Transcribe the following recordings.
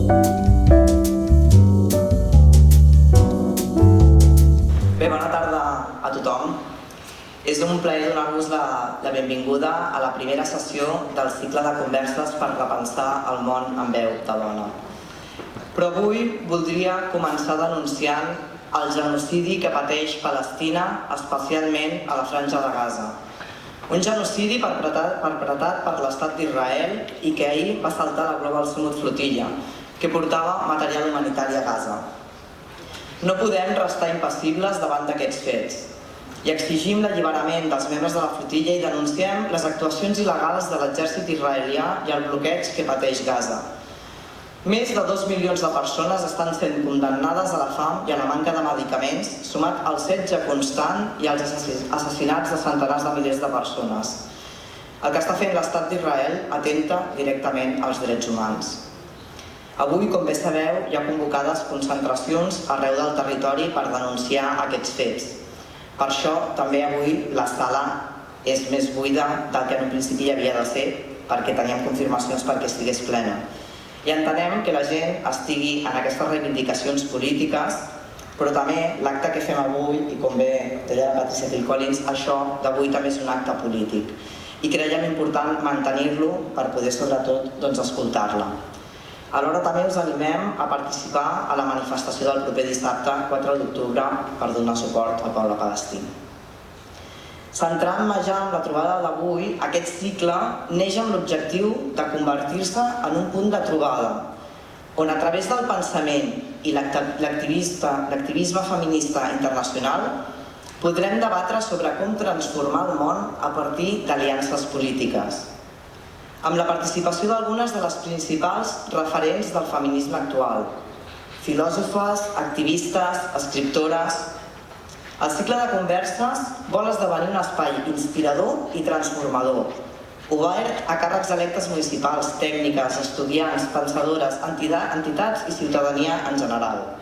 Bé, bona tarda a tothom. És un plaer donar-vos la benvinguda a la primera sessió del cicle de converses per repensar el món amb veu de dona. Però avui voldria començar denunciant el genocidi que pateix Palestina, especialment a la Franja de Gaza. Un genocidi perpetrat per l'estat d'Israel i que ahir va saltar la Global Summit Flotilla, que portava material humanitari a Gaza. No podem restar impassibles davant d'aquests fets i exigim l'alliberament dels membres de la flotilla i denunciem les actuacions il·legals de l'exèrcit israelià i el bloqueig que pateix Gaza. Més de 2 milions de persones estan sent condemnades a la fam i a la manca de medicaments, sumat al setge constant i als assassinats de centenars de milers de persones. El que està fent l'estat d'Israel atenta directament als drets humans. Avui, com bé sabeu, hi ha convocades concentracions arreu del territori per denunciar aquests fets. Per això, també avui, la sala és més buida del que en un principi hi havia de ser, perquè teníem confirmacions perquè estigués plena. I entenem que la gent estigui en aquestes reivindicacions polítiques, però també l'acte que fem avui, i com bé deia la Patricia Hill Collins, això d'avui també és un acte polític. I creiem important mantenir-lo per poder, sobretot, escoltar-la. Alhora també us animem a participar a la manifestació del proper dissabte, 4 d'octubre, per donar suport al poble palestí. Centrant-me ja en la trobada d'avui, aquest cicle neix amb l'objectiu de convertir-se en un punt de trobada, on a través del pensament i l'activisme feminista internacional podrem debatre sobre com transformar el món a partir d'aliances polítiques, amb la participació d'algunes de les principals referents del feminisme actual, filòsofes, activistes, escriptores. El cicle de converses vol esdevenir un espai inspirador i transformador, obert a càrrecs electes municipals, tècniques, estudiants, pensadores, entitats i ciutadania en general.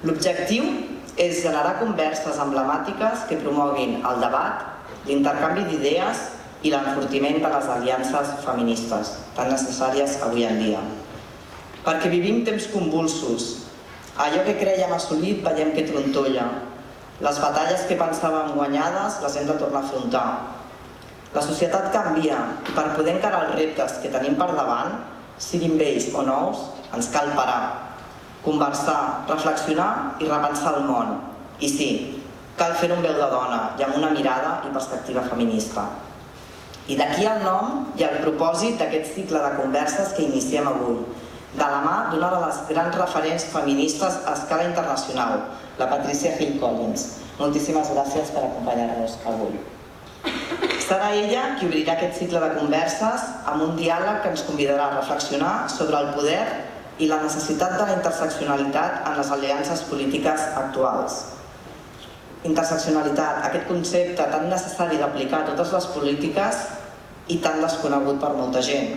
L'objectiu és generar converses emblemàtiques que promoguin el debat, l'intercanvi d'idees i l'enfortiment de les aliances feministes, tan necessàries avui en dia. Perquè vivim temps convulsos. Allò que crèiem assolit veiem que trontolla. Les batalles que pensàvem guanyades les hem de tornar a afrontar. La societat canvia i per poder encarar els reptes que tenim per davant, siguin vells o nous, ens cal parar, conversar, reflexionar i repensar el món. I sí, cal fer-ho amb veu de dona i amb una mirada i perspectiva feminista. I d'aquí el nom i el propòsit d'aquest cicle de converses que iniciem avui, de la mà d'una de les grans referents feministes a escala internacional, la Patricia Hill Collins. Moltíssimes gràcies per acompanyar-nos avui. Serà ella qui obrirà aquest cicle de converses amb un diàleg que ens convidarà a reflexionar sobre el poder i la necessitat de la interseccionalitat en les aliances polítiques actuals. Interseccionalitat, aquest concepte tan necessari d'aplicar a totes les polítiques i tan desconegut per molta gent.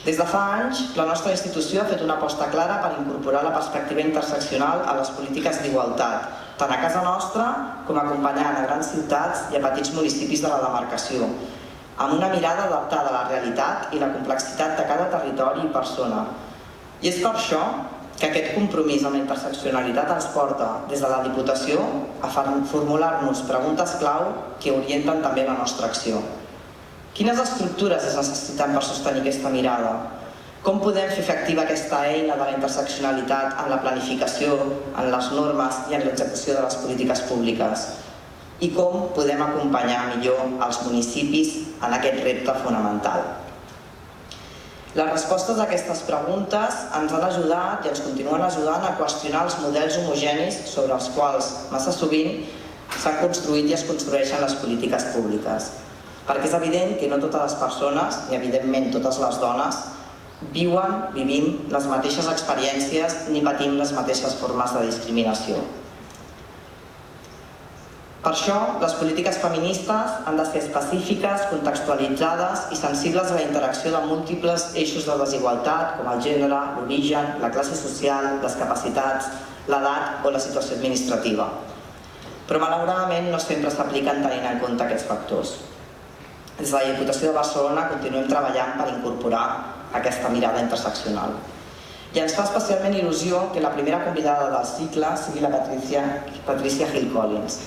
Des de fa anys, la nostra institució ha fet una aposta clara per incorporar la perspectiva interseccional a les polítiques d'igualtat, tant a casa nostra com acompanyant a grans ciutats i a petits municipis de la demarcació, amb una mirada adaptada a la realitat i la complexitat de cada territori i persona. I és per això que aquest compromís amb la interseccionalitat ens porta, des de la Diputació, a formular-nos preguntes clau que orienten també la nostra acció. Quines estructures es necessiten per sostenir aquesta mirada? Com podem fer efectiva aquesta eina de la interseccionalitat en la planificació, en les normes i en l'execució de les polítiques públiques? I com podem acompanyar millor els municipis en aquest repte fonamental? Les respostes a aquestes preguntes ens han ajudat i ens continuen ajudant a qüestionar els models homogenis sobre els quals massa sovint s'han construït i es construeixen les polítiques públiques. Perquè és evident que no totes les persones, i evidentment totes les dones, vivim les mateixes experiències ni patim les mateixes formes de discriminació. Per això, les polítiques feministes han de ser específiques, contextualitzades i sensibles a la interacció de múltiples eixos de desigualtat, com el gènere, l'origen, la classe social, les capacitats, l'edat o la situació administrativa. Però malauradament no sempre s'apliquen tenint en compte aquests factors. Des de la Diputació de Barcelona continuem treballant per incorporar aquesta mirada interseccional. I ens fa especialment il·lusió que la primera convidada del cicle sigui la Patricia Hill Collins.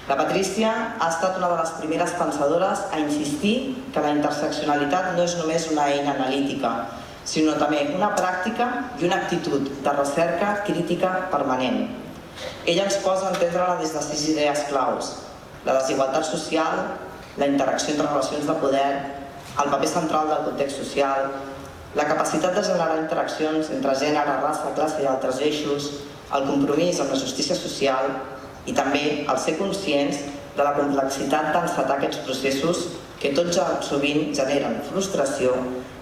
La Patrícia ha estat una de les primeres pensadores a insistir que la interseccionalitat no és només una eina analítica, sinó també una pràctica i una actitud de recerca crítica permanent. Ella ens posa a entendre-la des de 6 idees claus: la desigualtat social, la interacció entre relacions de poder, el paper central del context social, la capacitat de generar interaccions entre gènere, raça, classe i altres eixos, el compromís amb la justícia social i també el ser conscients de la complexitat d'encetar aquests processos que tot sovint generen frustració,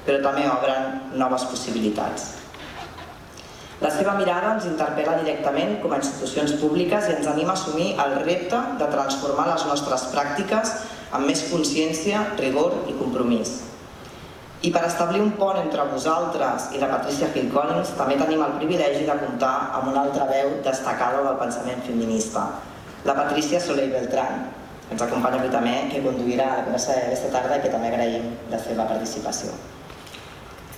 però també obren noves possibilitats. La seva mirada ens interpel·la directament com a institucions públiques i ens anima a assumir el repte de transformar les nostres pràctiques amb més consciència, rigor i compromís. I per establir un pont entre vosaltres i la Patricia Hill Collins també tenim el privilegi de comptar amb una altra veu destacada del pensament feminista, la Patrícia Soley-Beltran, que ens acompanya avui també, que conduirà la conversa d'aquesta tarda i que també agraïm la seva participació.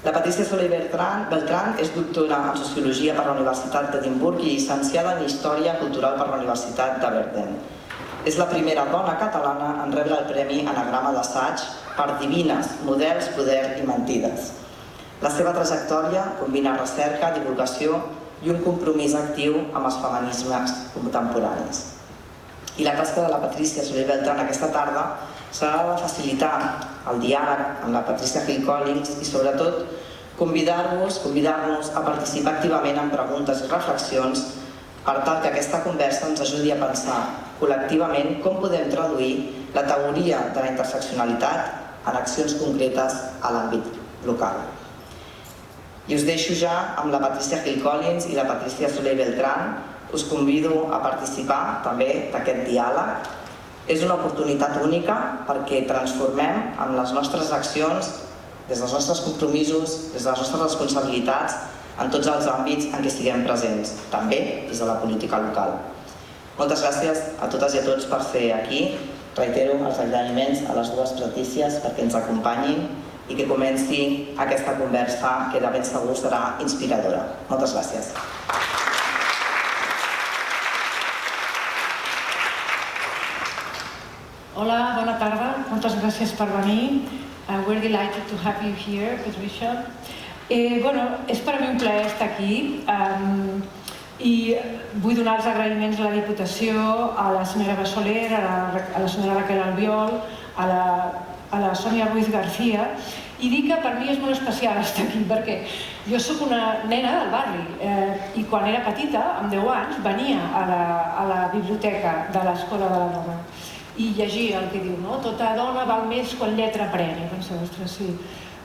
La Patrícia Soley-Beltran és doctora en Sociologia per la Universitat d'Edimburg i llicenciada en Història Cultural per la Universitat d'Aberdeen. És la primera dona catalana en rebre el Premi Anagrama d'Assaig per Divines, models, poder i mentides. La seva trajectòria combina recerca, divulgació i un compromís actiu amb els feminismes contemporanis. I la tasca de la Patrícia Soley-Beltran aquesta tarda serà de facilitar el diàleg amb la Patricia Hill Collins i, sobretot, convidar-nos a participar activament en preguntes i reflexions per tal que aquesta conversa ens ajudi a pensar col·lectivament com podem traduir la teoria de la interseccionalitat en accions concretes a l'àmbit local. I us deixo ja amb la Patricia Hill Collins i la Patricia Soley-Beltran. Us convido a participar també d'aquest diàleg. És una oportunitat única perquè transformem amb les nostres accions, des dels nostres compromisos, des de les nostres responsabilitats, en tots els àmbits en què siguem presents, també des de la política local. Moltes gràcies a totes i a tots per ser aquí. Reitero els agraïments a les dues Patricies perquè ens acompanyin i que comenci aquesta conversa que de ben segur serà inspiradora. Moltes gràcies. Hola, bona tarda. Moltes gràcies per venir. We're delighted to have you here, Patricia. És per a mi un plaer estar aquí i vull donar els agraïments a la Diputació, a la senyora Bassoler, a la senyora Raquel Albiol, a la Sònia Ruiz García, i dir que per mi és molt especial estar aquí perquè jo sóc una nena del barri i quan era petita, amb 10 anys, venia a la biblioteca de l'Escola de la Dona i llegia el que diu, no? Tota dona val més quan lletra pren. I pensava, ostres, sí.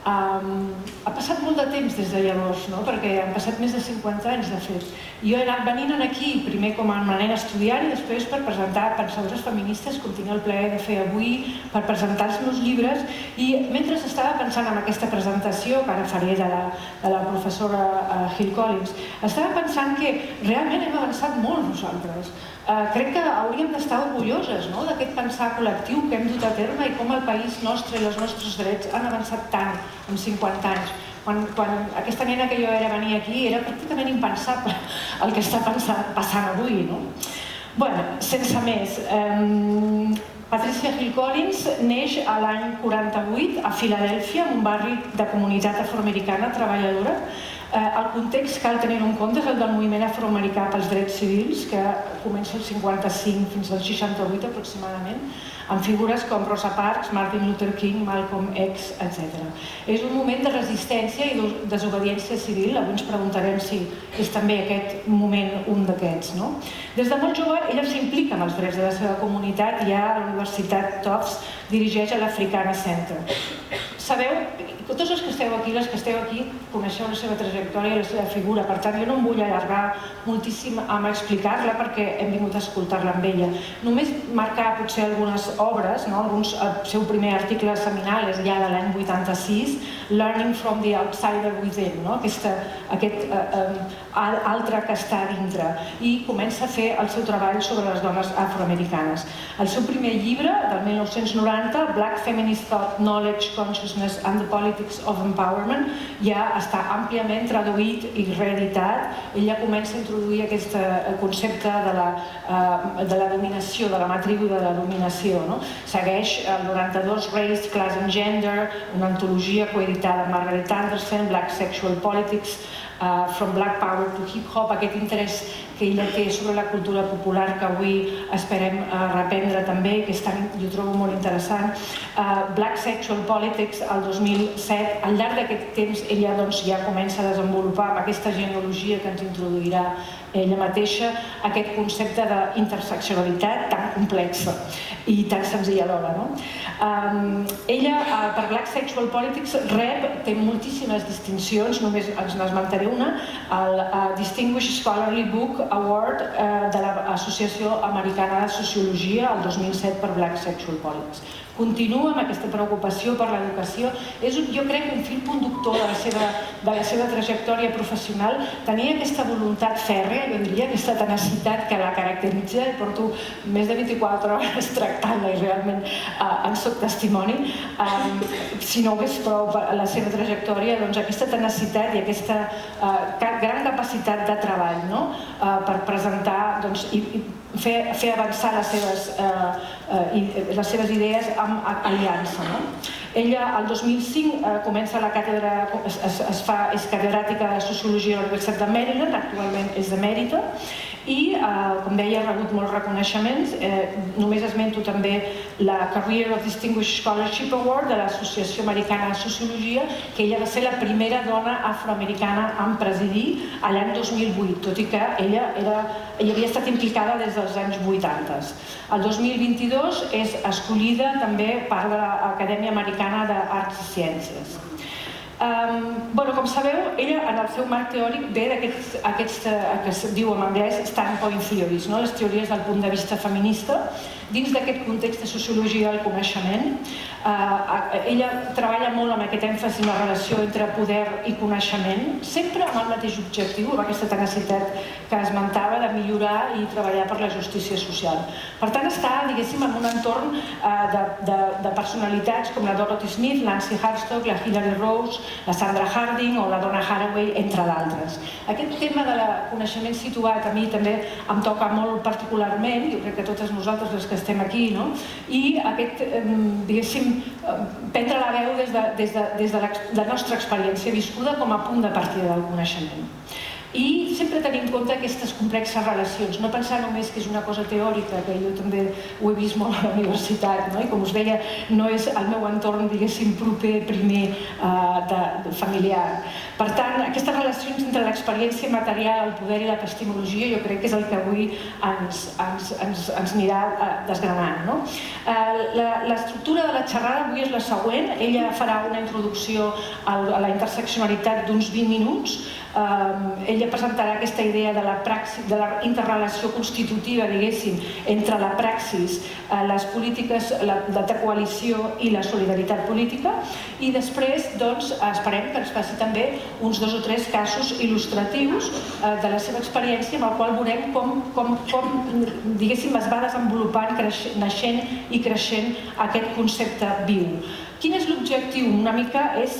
Ha passat molt de temps des de llavors, perquè han passat més de 50 anys, de fet. Jo he anat venint aquí, primer com a nena estudiant i després per presentar pensadores feministes, com tinc el plaer de fer avui, per presentar els meus llibres. I mentre estava pensant en aquesta presentació, que ara faré de la professora Hill Collins, estava pensant que realment hem avançat molt nosaltres. Crec que hauríem d'estar orgulloses d'aquest pensar col·lectiu que hem dut a terme i com el país nostre i els nostres drets han avançat tant en 50 anys. Quan aquesta nena que jo era venir aquí era pràcticament impensable el que està passant avui. Bé, sense més, Patricia Hill Collins neix a l'any 48 a Filadèlfia, en un barri de comunitat afroamericana treballadora. El context cal tenir en compte és el del moviment afroamericà pels drets civils, que comença el 55 fins al 68 aproximadament, amb figures com Rosa Parks, Martin Luther King, Malcolm X, etc. És un moment de resistència i desobediència civil. Avui ens preguntarem si és també aquest moment un d'aquests. Des de molt jove ella s'implica en els drets de la seva comunitat i a la Universitat Tufts dirigeix a l'Africana Center. Sabeu, tots els que esteu aquí, les que esteu aquí, coneixeu la seva trajectòria i la seva figura, per tant jo no em vull allargar moltíssim amb explicar-la perquè hem vingut a escoltar-la amb ella. Només marcar potser algunes obres, el seu primer article seminal és ja de l'any 86, Learning from the Outsider Within, aquest altre que està a dintre, i comença a fer el seu treball sobre les dones afroamericanes. El seu primer llibre, del 1990, Black Feminist Thought, Knowledge, Consciousness Consciousness and the Politics of Empowerment ja està àmpliament traduït i reeditat. Ella comença a introduir aquest concepte de la dominació, de la matriu de la dominació. Segueix el 92 Race, Class and Gender, una antologia coeditada amb Margaret Anderson, Black Sexual Politics, From Black Power to Hip Hop, aquest interès que ella té sobre la cultura popular que avui esperem reprendre també, que jo trobo molt interessant. Black Sexual Politics, el 2007, al llarg d'aquest temps ella ja comença a desenvolupar amb aquesta genealogia que ens introduirà ella mateixa aquest concepte d'interseccionalitat tan complexa i tan senzilla alhora. Ella, per Black Sexual Politics, té moltíssimes distincions, només ens n'esmentaré una, el Distinguished Scholarly Book Award de l'Associació Americana de Sociologia el 2007 per Black Sexual Politics. Continua amb aquesta preocupació per l'educació. És, jo crec, un fil conductor de la seva trajectòria professional. Tenia aquesta voluntat fèrrea, jo diria, aquesta tenacitat que la caracteritza. Porto més de 24 hores tractant-la i realment en soc testimoni. Si no ho és prou la seva trajectòria, doncs aquesta tenacitat i aquesta gran capacitat de treball per presentar i fer avançar les seves idees amb aliança. Ella, el 2005, comença la càtedra, és catedràtica de Sociologia a la Universitat de Maryland, actualment és d'emèrita, i, com deia, ha rebut molts reconeixements. Només esmento també la Career of Distinguished Scholarship Award de l'Associació Americana de Sociologia, que ella va ser la primera dona afroamericana en presidir l'any 2008, tot i que ella havia estat implicada des dels anys 80. El 2022 és escollida també part de l'Acadèmia Americana d'Arts i Ciències. Com sabeu, ella en el seu marc teòric ve d'aquests que es diu en anglès standpoint theories, les teories del punt de vista feminista. Dins d'aquest context de sociologia del coneixement, ella treballa molt amb aquest èmfasi en la relació entre poder i coneixement, sempre amb el mateix objectiu, amb aquesta tenacitat que esmentava de millorar i treballar per la justícia social. Per tant, està, diguéssim, en un entorn de personalitats com la Dorothy Smith, Nancy Harstock, la Hilary Rose, la Sandra Harding o la Donna Haraway, entre d'altres. Aquest tema del coneixement situat a mi també em toca molt particularment, jo crec que totes nosaltres les que estem aquí, i aquest, diguéssim, prendre la veu des de la nostra experiència viscuda com a punt de partida del coneixement. I sempre tenir en compte aquestes complexes relacions, no pensar només que és una cosa teòrica, que jo també ho he vist molt a la universitat, i com us deia, no és el meu entorn, diguéssim, proper, primer, familiar. Per tant, aquestes relacions entre l'experiència material, el poder i l'epistemologia, jo crec que és el que avui ens anirà desgranant. L'estructura de la xerrada avui és la següent. Ella farà una introducció a la interseccionalitat d'uns 20 minuts. Ella presentarà aquesta idea de la interrelació constitutiva, diguéssim, entre la praxis, les polítiques de coalició i la solidaritat política, i després esperem que ens faci també uns 2 o 3 casos il·lustratius de la seva experiència, amb el qual veurem com diguéssim, es va desenvolupant, naixent i creixent aquest concepte viu. Quin és l'objectiu? Una mica és,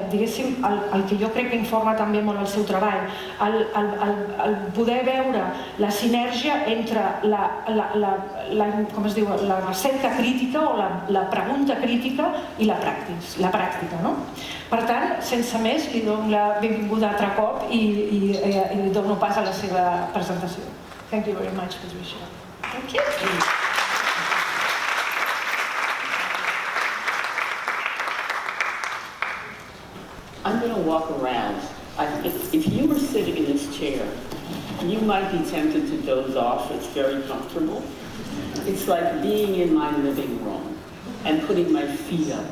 diguéssim, el que jo crec que informa també molt el seu treball, el poder veure la sinergia entre la recerca crítica o la pregunta crítica i la pràctica. Per tant, sense més, li dono la benvinguda altre cop i li dono pas a la seva presentació. Thank you very much, Patricia. Thank you. I'm going to walk around. If you were sitting in this chair, you might be tempted to doze off. It's very comfortable. It's like being in my living room and putting my feet up,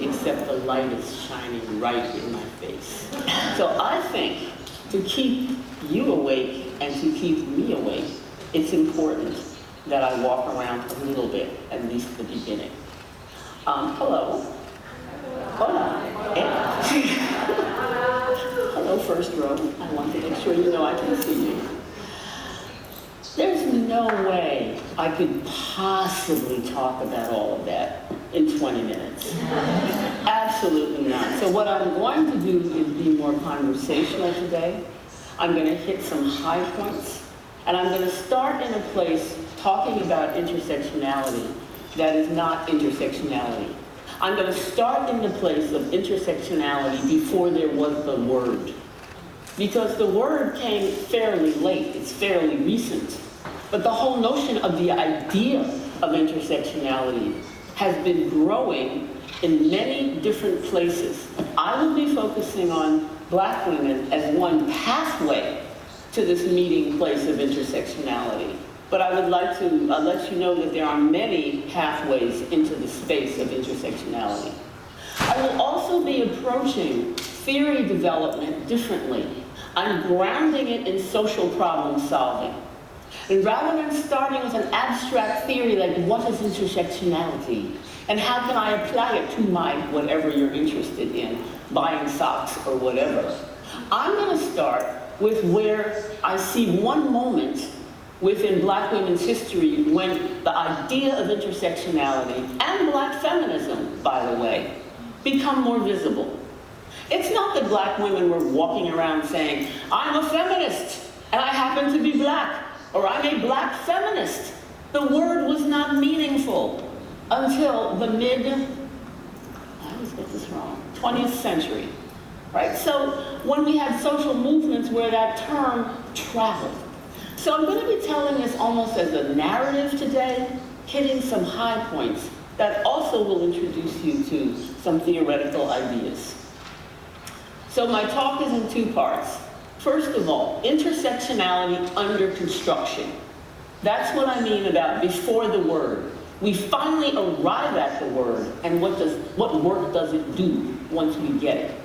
except the light is shining right in my face. So I think to keep you awake and to keep me awake, it's important that I walk around a little bit, at least at the beginning. Hello. Hola. Hello, first row. I want to make sure you know I can see you. There's no way I could possibly talk about all of that in 20 minutes. Absolutely. Absolutely not. So what I'm going to do is be more conversational today. I'm going to hit some high points, and I'm going to start in a place talking about intersectionality that is not intersectionality. I'm going to start in the place of intersectionality before there was the word. Because the word came fairly late, it's fairly recent. But the whole notion of the idea of intersectionality has been growing in many different places. I will be focusing on Black women as one pathway to this meeting place of intersectionality. But I would like to let you know that there are many pathways into the space of intersectionality. I will also be approaching theory development differently. I'm grounding it in social problem solving. And rather than starting with an abstract theory like what is intersectionality and how can I apply it to my whatever you're interested in, buying socks or whatever, I'm going to start with where I see one moment within Black women's history when the idea of intersectionality and Black feminism, by the way, become more visible. It's not that Black women were walking around saying, I'm a feminist and I happen to be Black, or I'm a Black feminist. The word was not meaningful until the I always get this wrong, 20th century, right? So when we had social movements where that term traveled. So I'm going to be telling this almost as a narrative today, hitting some high points that also will introduce you to some theoretical ideas. So my talk is in two parts. First of all, intersectionality under construction. That's what I mean about before the word. We finally arrive at the word, and what work does it do once we get it?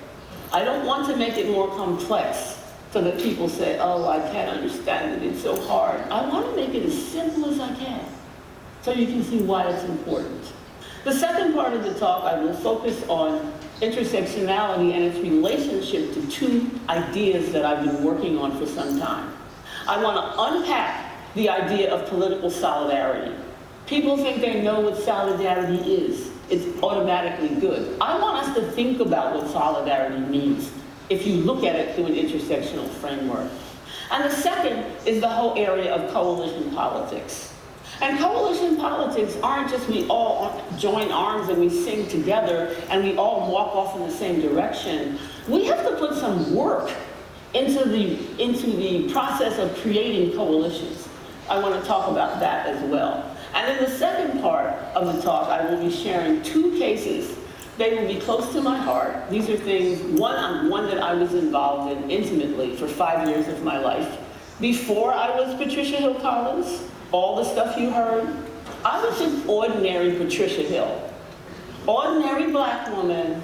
I don't want to make it more complex so that people say, oh, I can't understand it, it's so hard. I want to make it as simple as I can so you can see why it's important. The second part of the talk, I will focus on intersectionality and its relationship to two ideas that I've been working on for some time. I want to unpack the idea of political solidarity. People think they know what solidarity is. It's automatically good. I want us to think about what solidarity means if you look at it through an intersectional framework. And the second is the whole area of coalition politics. And coalition politics aren't just we all join arms and we sing together and we all walk off in the same direction. We have to put some work into the process of creating coalitions. I want to talk about that as well. And in the second part of the talk, I will be sharing two cases. They will be close to my heart. These are things, one that I was involved in intimately for 5 years of my life. Before I was Patricia Hill Collins, all the stuff you heard, I was just ordinary Patricia Hill. Ordinary Black woman,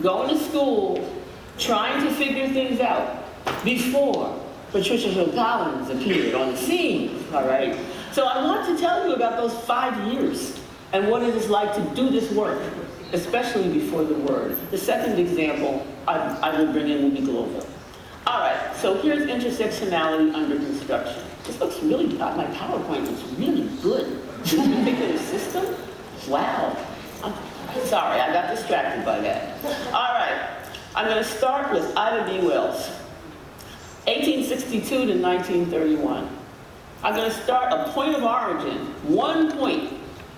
going to school, trying to figure things out before Patricia Hill Collins appeared on the scene, all right? So I want to tell you about those 5 years and what it is like to do this work, especially before the word. The second example I will bring in will be global. All right, so here's intersectionality under construction. This looks really, my PowerPoint looks really good. This particular system? Wow. I'm sorry, I got distracted by that. All right, I'm going to start with Ida B. Wells, 1862 to 1931. I'm going to start a point of origin, one point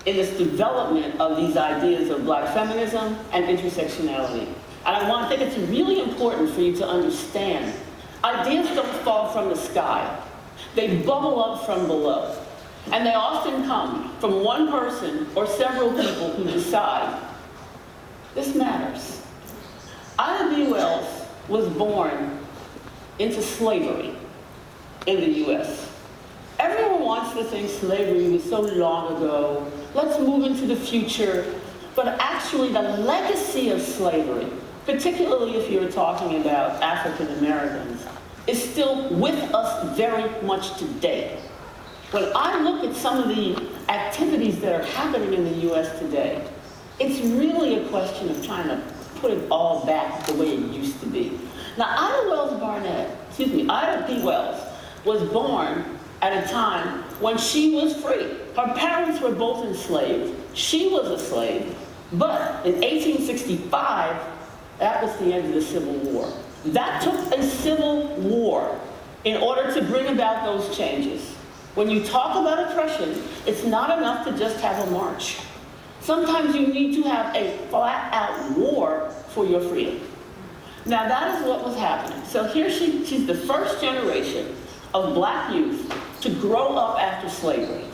in this development of these ideas of Black feminism and intersectionality. And I think it's really important for you to understand, ideas don't fall from the sky. They bubble up from below. And they often come from one person or several people who decide, this matters. Ida B. Wells was born into slavery in the US. Everyone wants to think slavery was so long ago. Let's move into the future. But actually the legacy of slavery, particularly if you're talking about African Americans, is still with us very much today. When I look at some of the activities that are happening in the US today, it's really a question of trying to put it all back the way it used to be. Now, Ida B. Wells was born at a time when she was free. Her parents were both enslaved. She was a slave. But in 1865, that was the end of the Civil War. That took a civil war in order to bring about those changes. When you talk about oppression, it's not enough to just have a march. Sometimes you need to have a flat-out war for your freedom. Now that is what was happening. So here she's the first generation of black youth to grow up after slavery.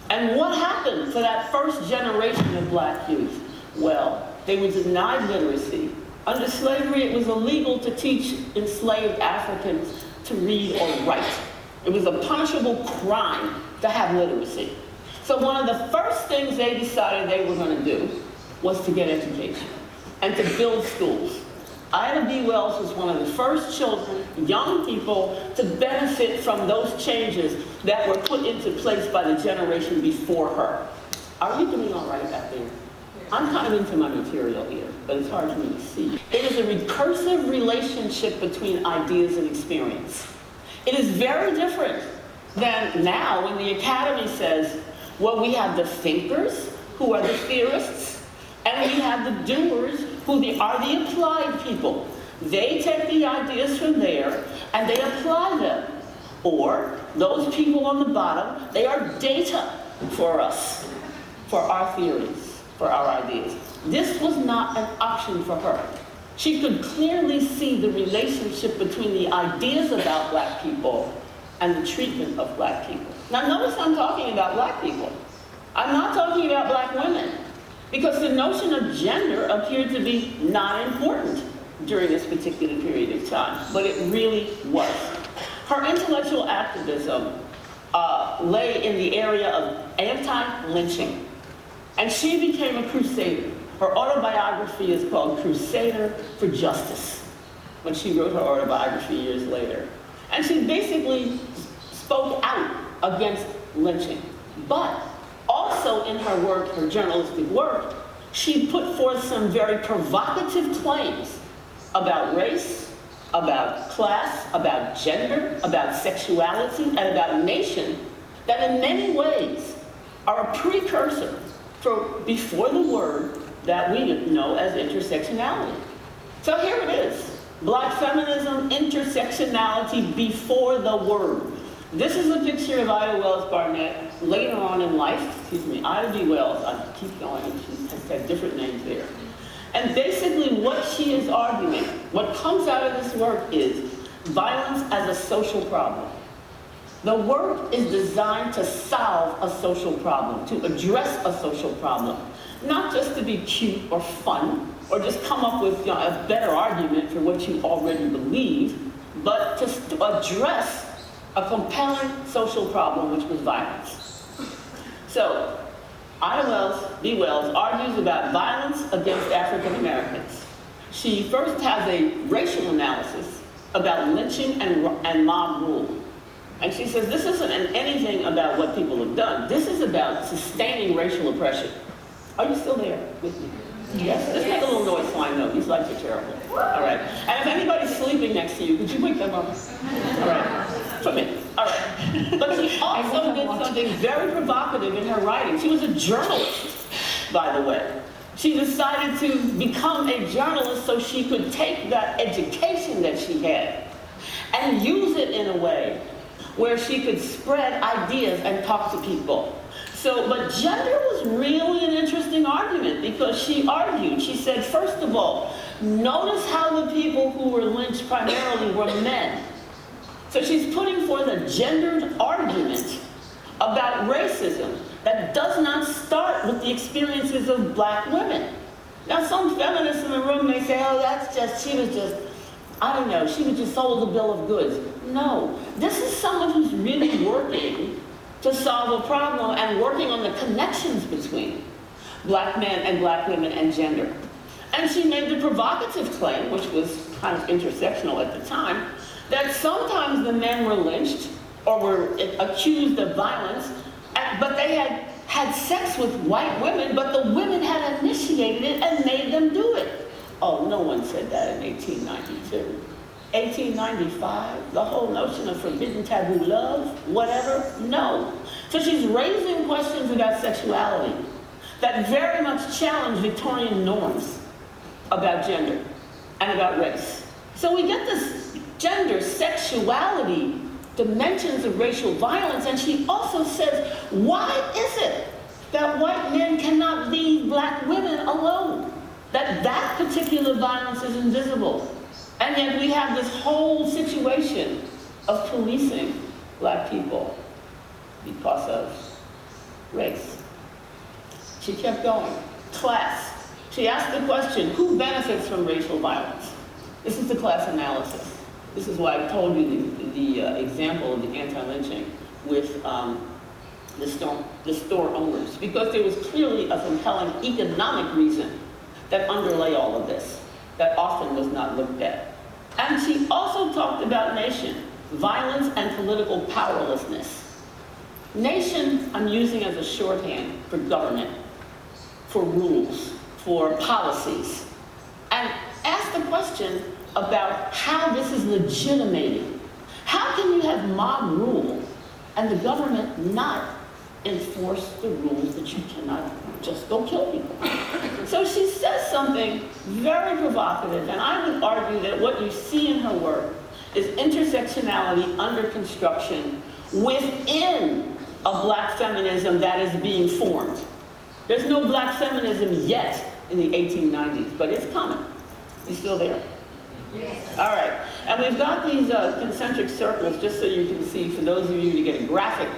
And what happened for that first generation of black youth? Well, they were denied literacy. Under slavery, it was illegal to teach enslaved Africans to read or write. It was a punishable crime to have literacy. So one of the first things they decided they were going to do was to get education and to build schools. Ida B. Wells was one of the first children, young people, to benefit from those changes that were put into place by the generation before her. Are you doing all right out there? I'm kind of into my material here, but it's hard for me to see. It is a recursive relationship between ideas and experience. It is very different than now when the academy says, well, we have the thinkers, who are the theorists, and we have the doers, who are the applied people. They take the ideas from there, and they apply them. Or, those people on the bottom, they are data for us, for our theories, for our ideas. This was not an option for her. She could clearly see the relationship between the ideas about black people and the treatment of black people. Now notice I'm talking about black people. I'm not talking about black women, because the notion of gender appeared to be not important during this particular period of time, but it really was. Her intellectual activism lay in the area of anti-lynching, and she became a crusader. Her autobiography is called Crusader for Justice, when she wrote her autobiography years later. And she basically spoke out against lynching. But also in her work, her journalistic work, she put forth some very provocative claims about race, about class, about gender, about sexuality, and about nation that in many ways are a precursor for before the word that we know as intersectionality. So here it is, black feminism, intersectionality before the word. This is a picture of Ida Wells Barnett later on in life, Ida B. Wells, I keep going, she has had different names there. And basically what she is arguing, what comes out of this work is violence as a social problem. The work is designed to solve a social problem, to address a social problem. Not just to be cute or fun, or just come up with a better argument for what you already believe, but to address a compelling social problem, which was violence. So, Ida B. Wells argues about violence against African Americans. She first has a racial analysis about lynching and mob rule. And she says this isn't anything about what people have done. This is about sustaining racial oppression. Are you still there with me? Yes. Let's make a little noise so I know. These lights are terrible. All right. And if anybody's sleeping next to you, could you wake them up? All right. For me. All right. But she also did something very provocative in her writing. She was a journalist, by the way. She decided to become a journalist so she could take that education that she had and use it in a way where she could spread ideas and talk to people. But gender was really an interesting argument because she argued, she said, first of all, notice how the people who were lynched primarily were men. So she's putting forth a gendered argument about racism that does not start with the experiences of black women. Now some feminists in the room may say, oh, she was just sold a bill of goods. No, this is someone who's really working to solve a problem and working on the connections between black men and black women and gender. And she made the provocative claim, which was kind of intersectional at the time, that sometimes the men were lynched or were accused of violence, but they had sex with white women, but the women had initiated it and made them do it. Oh, no one said that in 1892. 1895, the whole notion of forbidden taboo love, whatever, no. So she's raising questions about sexuality that very much challenged Victorian norms about gender and about race. So we get this gender, sexuality, dimensions of racial violence, and she also says, why is it that white men cannot leave black women alone? That particular violence is invisible. And yet we have this whole situation of policing black people because of race. She kept going. Class. She asked the question, who benefits from racial violence? This is the class analysis. This is why I told you the example of the anti-lynching with the store owners, because there was clearly a compelling economic reason that underlay all of this that often was not looked at. And she also talked about nation, violence and political powerlessness. Nation, I'm using as a shorthand for government, for rules, for policies. And ask the question about how this is legitimating. How can you have mob rule and the government not enforce the rules that you cannot just go kill people? So she says something very provocative, and I would argue that what you see in her work is intersectionality under construction within a black feminism that is being formed. There's no black feminism yet in the 1890s, but it's coming. You still there? Yes. All right. And we've got these concentric circles, just so you can see, for those of you to get a graphic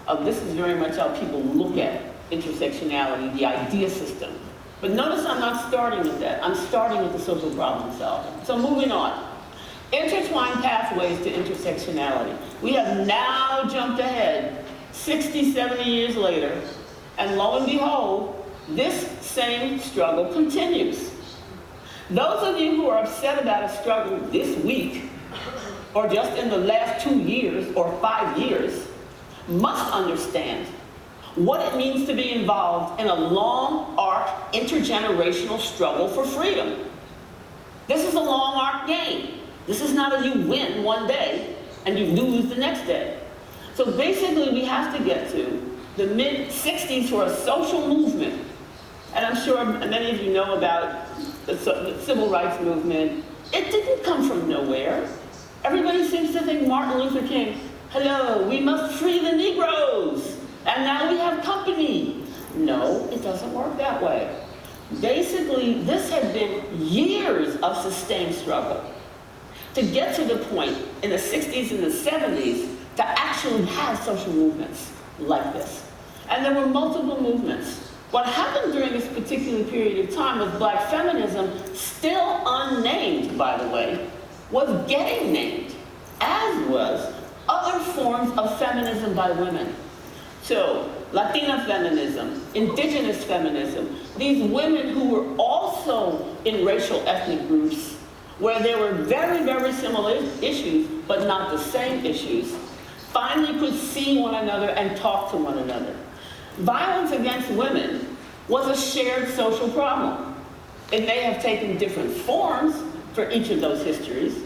of this is very much how people look at intersectionality, the idea system. But notice I'm not starting with that. I'm starting with the social problem solving. So moving on. Intertwined pathways to intersectionality. We have now jumped ahead 60, 70 years later, and lo and behold, this same struggle continues. Those of you who are upset about a struggle this week, or just in the last 2 years or 5 years, must understand what it means to be involved in a long arc intergenerational struggle for freedom. This is a long arc game. This is not a you win one day and you lose the next day. So basically we have to get to the mid-60s for a social movement. And I'm sure many of you know about the civil rights movement. It didn't come from nowhere. Everybody seems to think Martin Luther King, hello, we must free the Negroes, and now we have company. No, it doesn't work that way. Basically, this had been years of sustained struggle to get to the point in the 60s and the 70s to actually have social movements like this. And there were multiple movements. What happened during this particular period of time with black feminism, still unnamed, by the way, was getting named, as was other forms of feminism by women. So, Latina feminism, indigenous feminism, these women who were also in racial ethnic groups where there were very, very similar issues, but not the same issues, finally could see one another and talk to one another. Violence against women was a shared social problem. It may have taken different forms for each of those histories.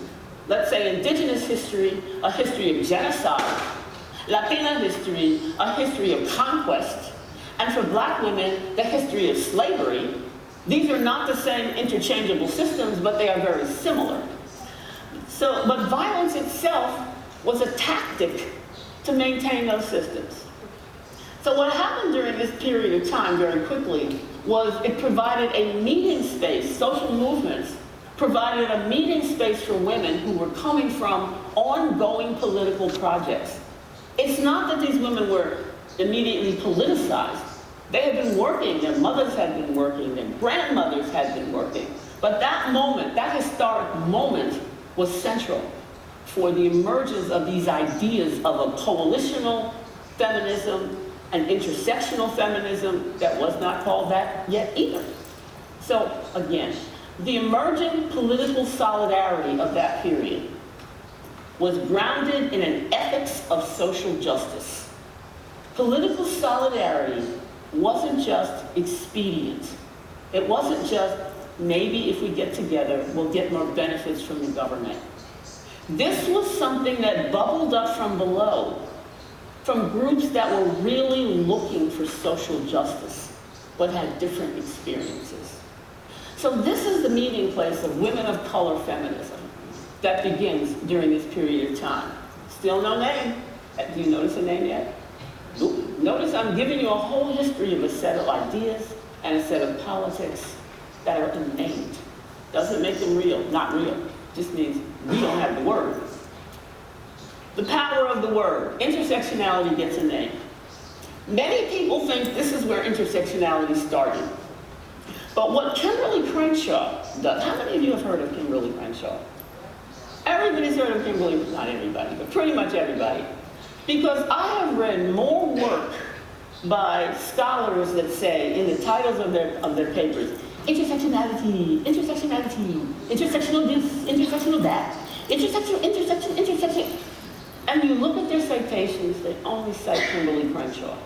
Let's say indigenous history, a history of genocide. Latina history, a history of conquest. And for black women, the history of slavery. These are not the same interchangeable systems, but they are very similar. But violence itself was a tactic to maintain those systems. So what happened during this period of time very quickly was it provided a meeting space, social movements provided a meeting space for women who were coming from ongoing political projects. It's not that these women were immediately politicized. They had been working, their mothers had been working, their grandmothers had been working. But that moment, that historic moment, was central for the emergence of these ideas of a coalitional feminism, an intersectional feminism that was not called that yet either. So again, the emerging political solidarity of that period was grounded in an ethics of social justice. Political solidarity wasn't just expedient. It wasn't just, maybe if we get together, we'll get more benefits from the government. This was something that bubbled up from below, from groups that were really looking for social justice. but had different experiences. So this is the meeting place of women of color feminism that begins during this period of time. Still no name. Do you notice a name yet? Nope. Notice I'm giving you a whole history of a set of ideas and a set of politics that are unnamed. Doesn't make them real, not real. Just means we don't have the word. The power of the word. Intersectionality gets a name. Many people think this is where intersectionality started. But what Kimberly Crenshaw does, how many of you have heard of Kimberly Crenshaw? Everybody's heard of Kimberly, not everybody, but pretty much everybody. Because I have read more work by scholars that say, in the titles of their papers, intersectionality, intersectionality, intersectional this, intersectional that, intersection. And you look at their citations, they only cite Kimberly Crenshaw.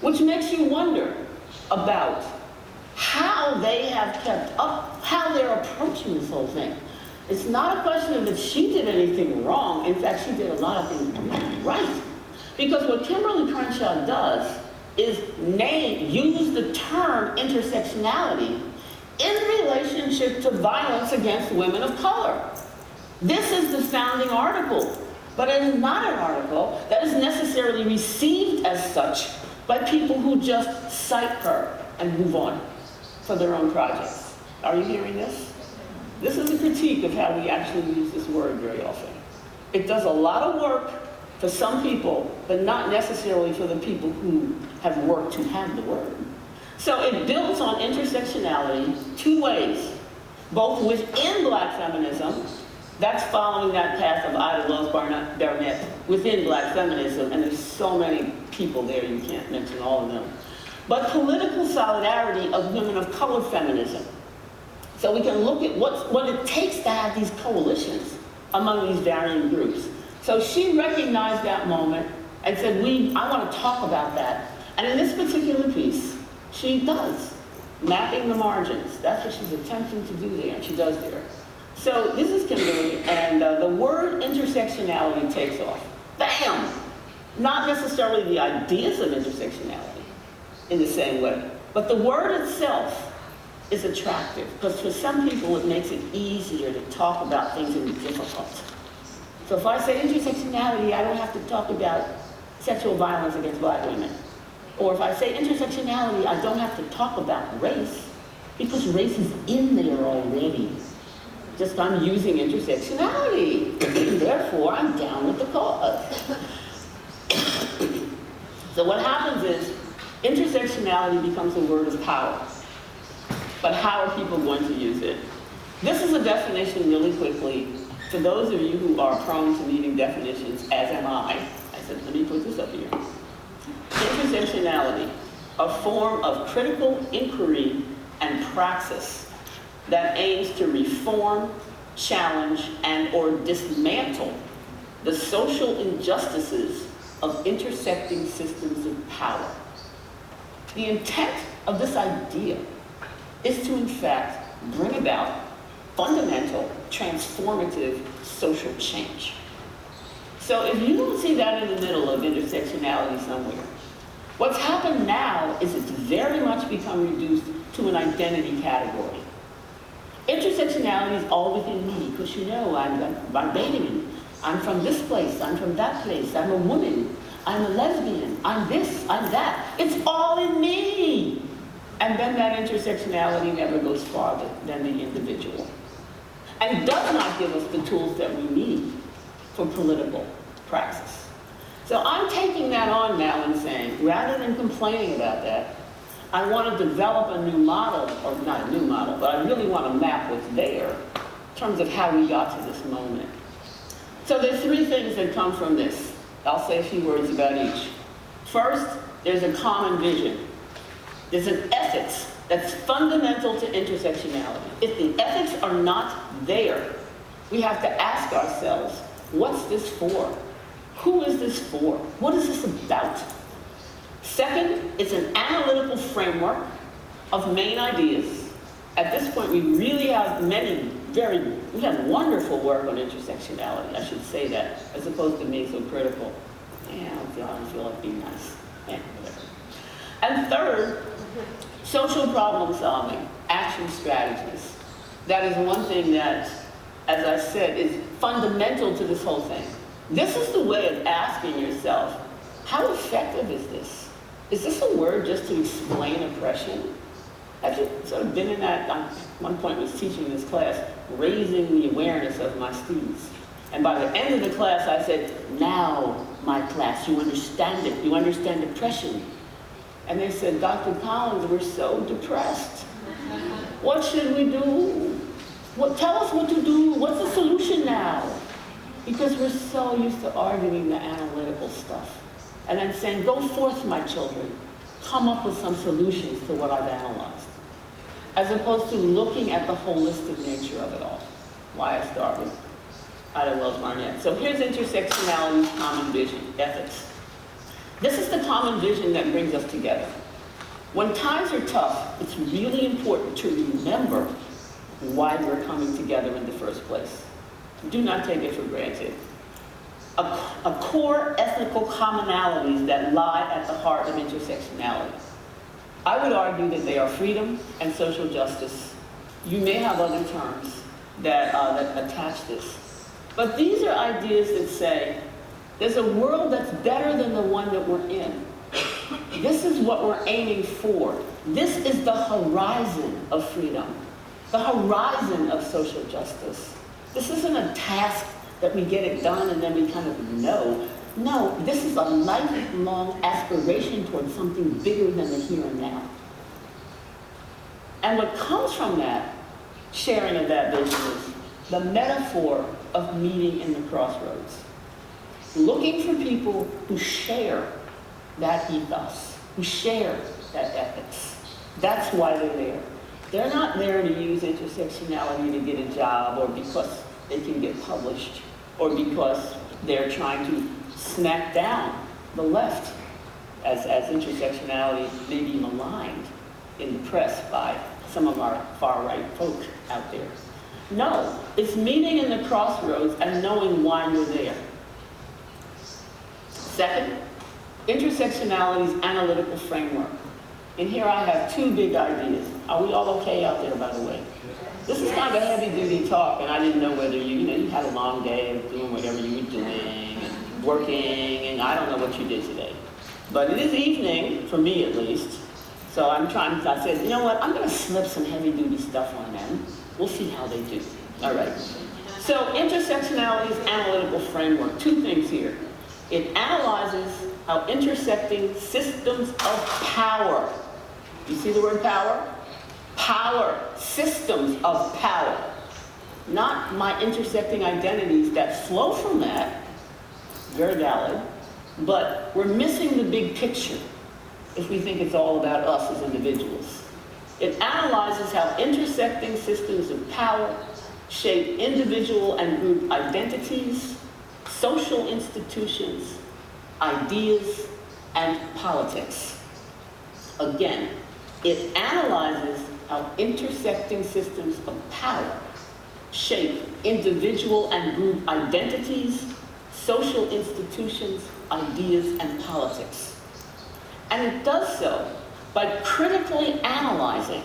Which makes you wonder about how they have kept up, how they're approaching this whole thing. It's not a question of that she did anything wrong. In fact, she did a lot of things right. Because what Kimberly Crenshaw does is use the term intersectionality in relationship to violence against women of color. This is the founding article, but it is not an article that is necessarily received as such by people who just cite her and move on for their own projects. Are you hearing this? This is a critique of how we actually use this word very often. It does a lot of work for some people, but not necessarily for the people who have worked to have the word. So it builds on intersectionality two ways, both within Black feminism, that's following that path of Ida Rose Barnett within Black feminism, and there's so many people there, you can't mention all of them. But political solidarity of women of color feminism. So we can look at what it takes to have these coalitions among these varying groups. So she recognized that moment and said, I want to talk about that. And in this particular piece, she does, mapping the margins. That's what she's attempting to do there, and she does there. So this is Kimberly, and the word intersectionality takes off. Bam! Not necessarily the ideas of intersectionality in the same way, but the word itself is attractive, because for some people it makes it easier to talk about things that are difficult. So if I say intersectionality, I don't have to talk about sexual violence against Black women. Or if I say intersectionality, I don't have to talk about race, because race is in there already. Just I'm using intersectionality. Therefore, I'm down with the cause. So what happens is, intersectionality becomes a word of power. But how are people going to use it? This is a definition really quickly. For those of you who are prone to needing definitions, as am I said, let me put this up here. Intersectionality, a form of critical inquiry and praxis that aims to reform, challenge, and/or dismantle the social injustices of intersecting systems of power. The intent of this idea is to, in fact, bring about fundamental, transformative social change. So if you don't see that in the middle of intersectionality somewhere, what's happened now is it's very much become reduced to an identity category. Intersectionality is all within me, because you know, I'm dating, I'm from this place, I'm from that place, I'm a woman, I'm a lesbian, I'm this, I'm that. It's all in me. And then that intersectionality never goes farther than the individual. And does not give us the tools that we need for political praxis. So I'm taking that on now and saying, rather than complaining about that, I want to develop a new model, or not a new model, but I really want to map what's there in terms of how we got to this moment. So there's three things that come from this. I'll say a few words about each. First, there's a common vision. There's an ethics that's fundamental to intersectionality. If the ethics are not there, we have to ask ourselves, what's this for? Who is this for? What is this about? Second, it's an analytical framework of main ideas. At this point, we really have we have wonderful work on intersectionality, I should say that, as opposed to being so critical. Yeah, I don't feel like being nice. Yeah, whatever. And third, social problem solving, action strategies. That is one thing that, as I said, is fundamental to this whole thing. This is the way of asking yourself, how effective is this? Is this a word just to explain oppression? Have you sort of been in that, at one point was teaching this class, raising the awareness of my students. And by the end of the class, I said, now, my class, you understand it. You understand oppression. And they said, Dr. Collins, we're so depressed. What should we do? Tell us what to do. What's the solution now? Because we're so used to arguing the analytical stuff. And I'm saying, go forth, my children. Come up with some solutions to what I've analyzed. As opposed to looking at the holistic nature of it all. Why I start with Ida Wells Barnett. So here's intersectionality's common vision, ethics. This is the common vision that brings us together. When times are tough, it's really important to remember why we're coming together in the first place. Do not take it for granted. A core ethical commonalities that lie at the heart of intersectionality. I would argue that they are freedom and social justice. You may have other terms that attach this. But these are ideas that say, there's a world that's better than the one that we're in. This is what we're aiming for. This is the horizon of freedom, the horizon of social justice. This isn't a task that we get it done and then we kind of know. No, this is a lifelong aspiration towards something bigger than the here and now. And what comes from that sharing of that vision is the metaphor of meeting in the crossroads. Looking for people who share that ethos, who share that ethics. That's why they're there. They're not there to use intersectionality to get a job or because they can get published or because they're trying to smack down the left as intersectionality may be maligned in the press by some of our far-right folk out there. No, it's meeting in the crossroads and knowing why you're there. Second, intersectionality's analytical framework. And here I have two big ideas. Are we all okay out there, by the way? This is kind of a heavy-duty talk, and I didn't know whether you had a long day of doing whatever you were doing, and working, and I don't know what you did today. But it is evening, for me at least, so I said, you know what, I'm going to slip some heavy-duty stuff on them. We'll see how they do. All right. So intersectionality's analytical framework, two things here. It analyzes how intersecting systems of power, you see the word power? Power, systems of power. Not my intersecting identities that flow from that, very valid, but we're missing the big picture if we think it's all about us as individuals. It analyzes how intersecting systems of power shape individual and group identities, social institutions, ideas, and politics. Again, it analyzes how intersecting systems of power shape individual and group identities, social institutions, ideas, and politics. And it does so by critically analyzing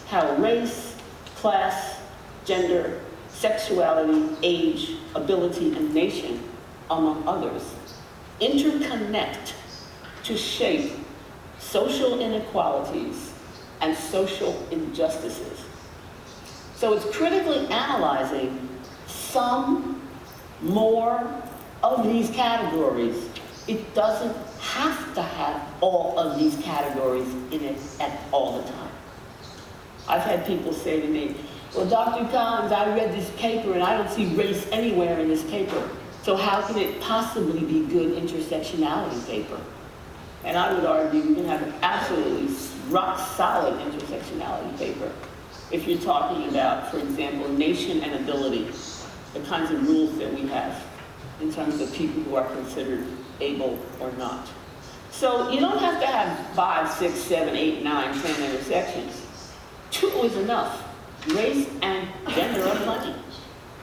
how race, class, gender, sexuality, age, ability, and nation, among others, interconnect to shape social inequalities and social injustices. So it's critically analyzing some more of these categories. It doesn't have to have all of these categories in it at all the time. I've had people say to me, well, Dr. Collins, I read this paper and I don't see race anywhere in this paper. So how can it possibly be good intersectionality paper? And I would argue you can have an absolutely rock-solid intersectionality paper if you're talking about, for example, nation and ability, the kinds of rules that we have in terms of people who are considered able or not. So you don't have to have 5, 6, 7, 8, 9, 10 intersections. 2 is enough. Race and gender are plenty.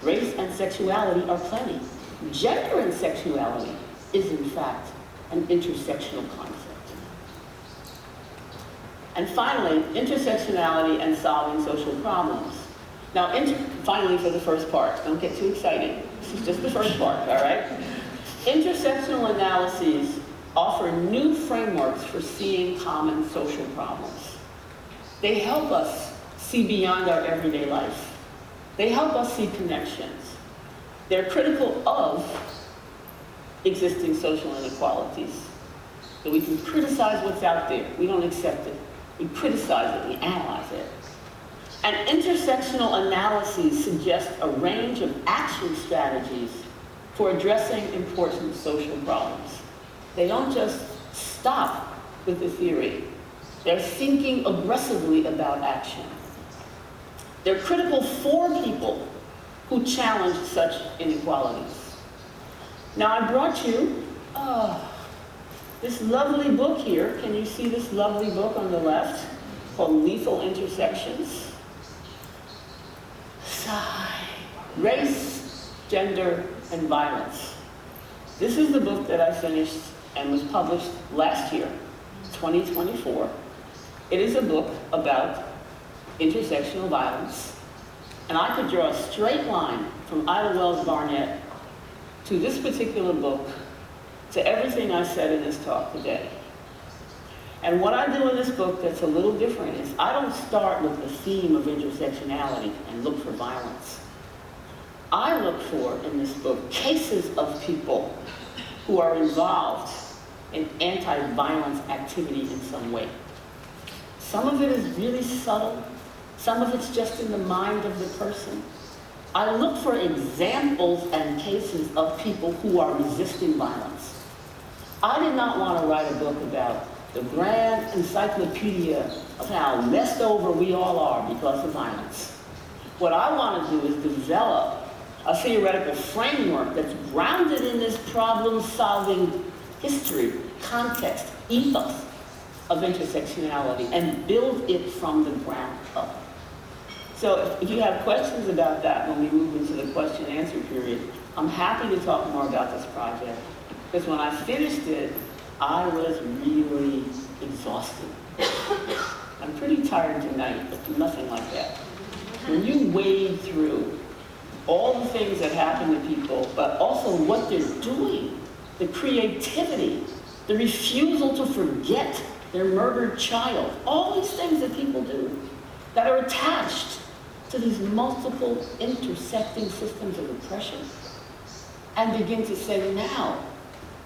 Race and sexuality are plenty. Gender and sexuality is, in fact, an intersectional concept. And finally, intersectionality and solving social problems. Now, finally for the first part, don't get too excited. This is just the first part, all right? Intersectional analyses offer new frameworks for seeing common social problems. They help us see beyond our everyday life. They help us see connections. They're critical of existing social inequalities. So we can criticize what's out there. We don't accept it. We criticize it, we analyze it. And intersectional analyses suggest a range of action strategies for addressing important social problems. They don't just stop with the theory. They're thinking aggressively about action. They're critical for people who challenge such inequalities. Now I brought you this lovely book here. Can you see this lovely book on the left called Lethal Intersections? Race, Gender, and Violence. This is the book that I finished and was published last year, 2024. It is a book about intersectional violence. And I could draw a straight line from Ida Wells Barnett to this particular book to everything I said in this talk today. And what I do in this book that's a little different is I don't start with the theme of intersectionality and look for violence. I look for, in this book, cases of people who are involved in anti-violence activity in some way. Some of it is really subtle. Some of it's just in the mind of the person. I look for examples and cases of people who are resisting violence. I did not want to write a book about the grand encyclopedia of how messed over we all are because of violence. What I want to do is develop a theoretical framework that's grounded in this problem-solving history, context, ethos of intersectionality, and build it from the ground up. So if you have questions about that when we move into the question-answer period, I'm happy to talk more about this project, because when I finished it, I was really exhausted. I'm pretty tired tonight, but nothing like that. When you wade through all the things that happen to people, but also what they're doing, the creativity, the refusal to forget their murdered child, all these things that people do that are attached to these multiple intersecting systems of oppression, and begin to say, now,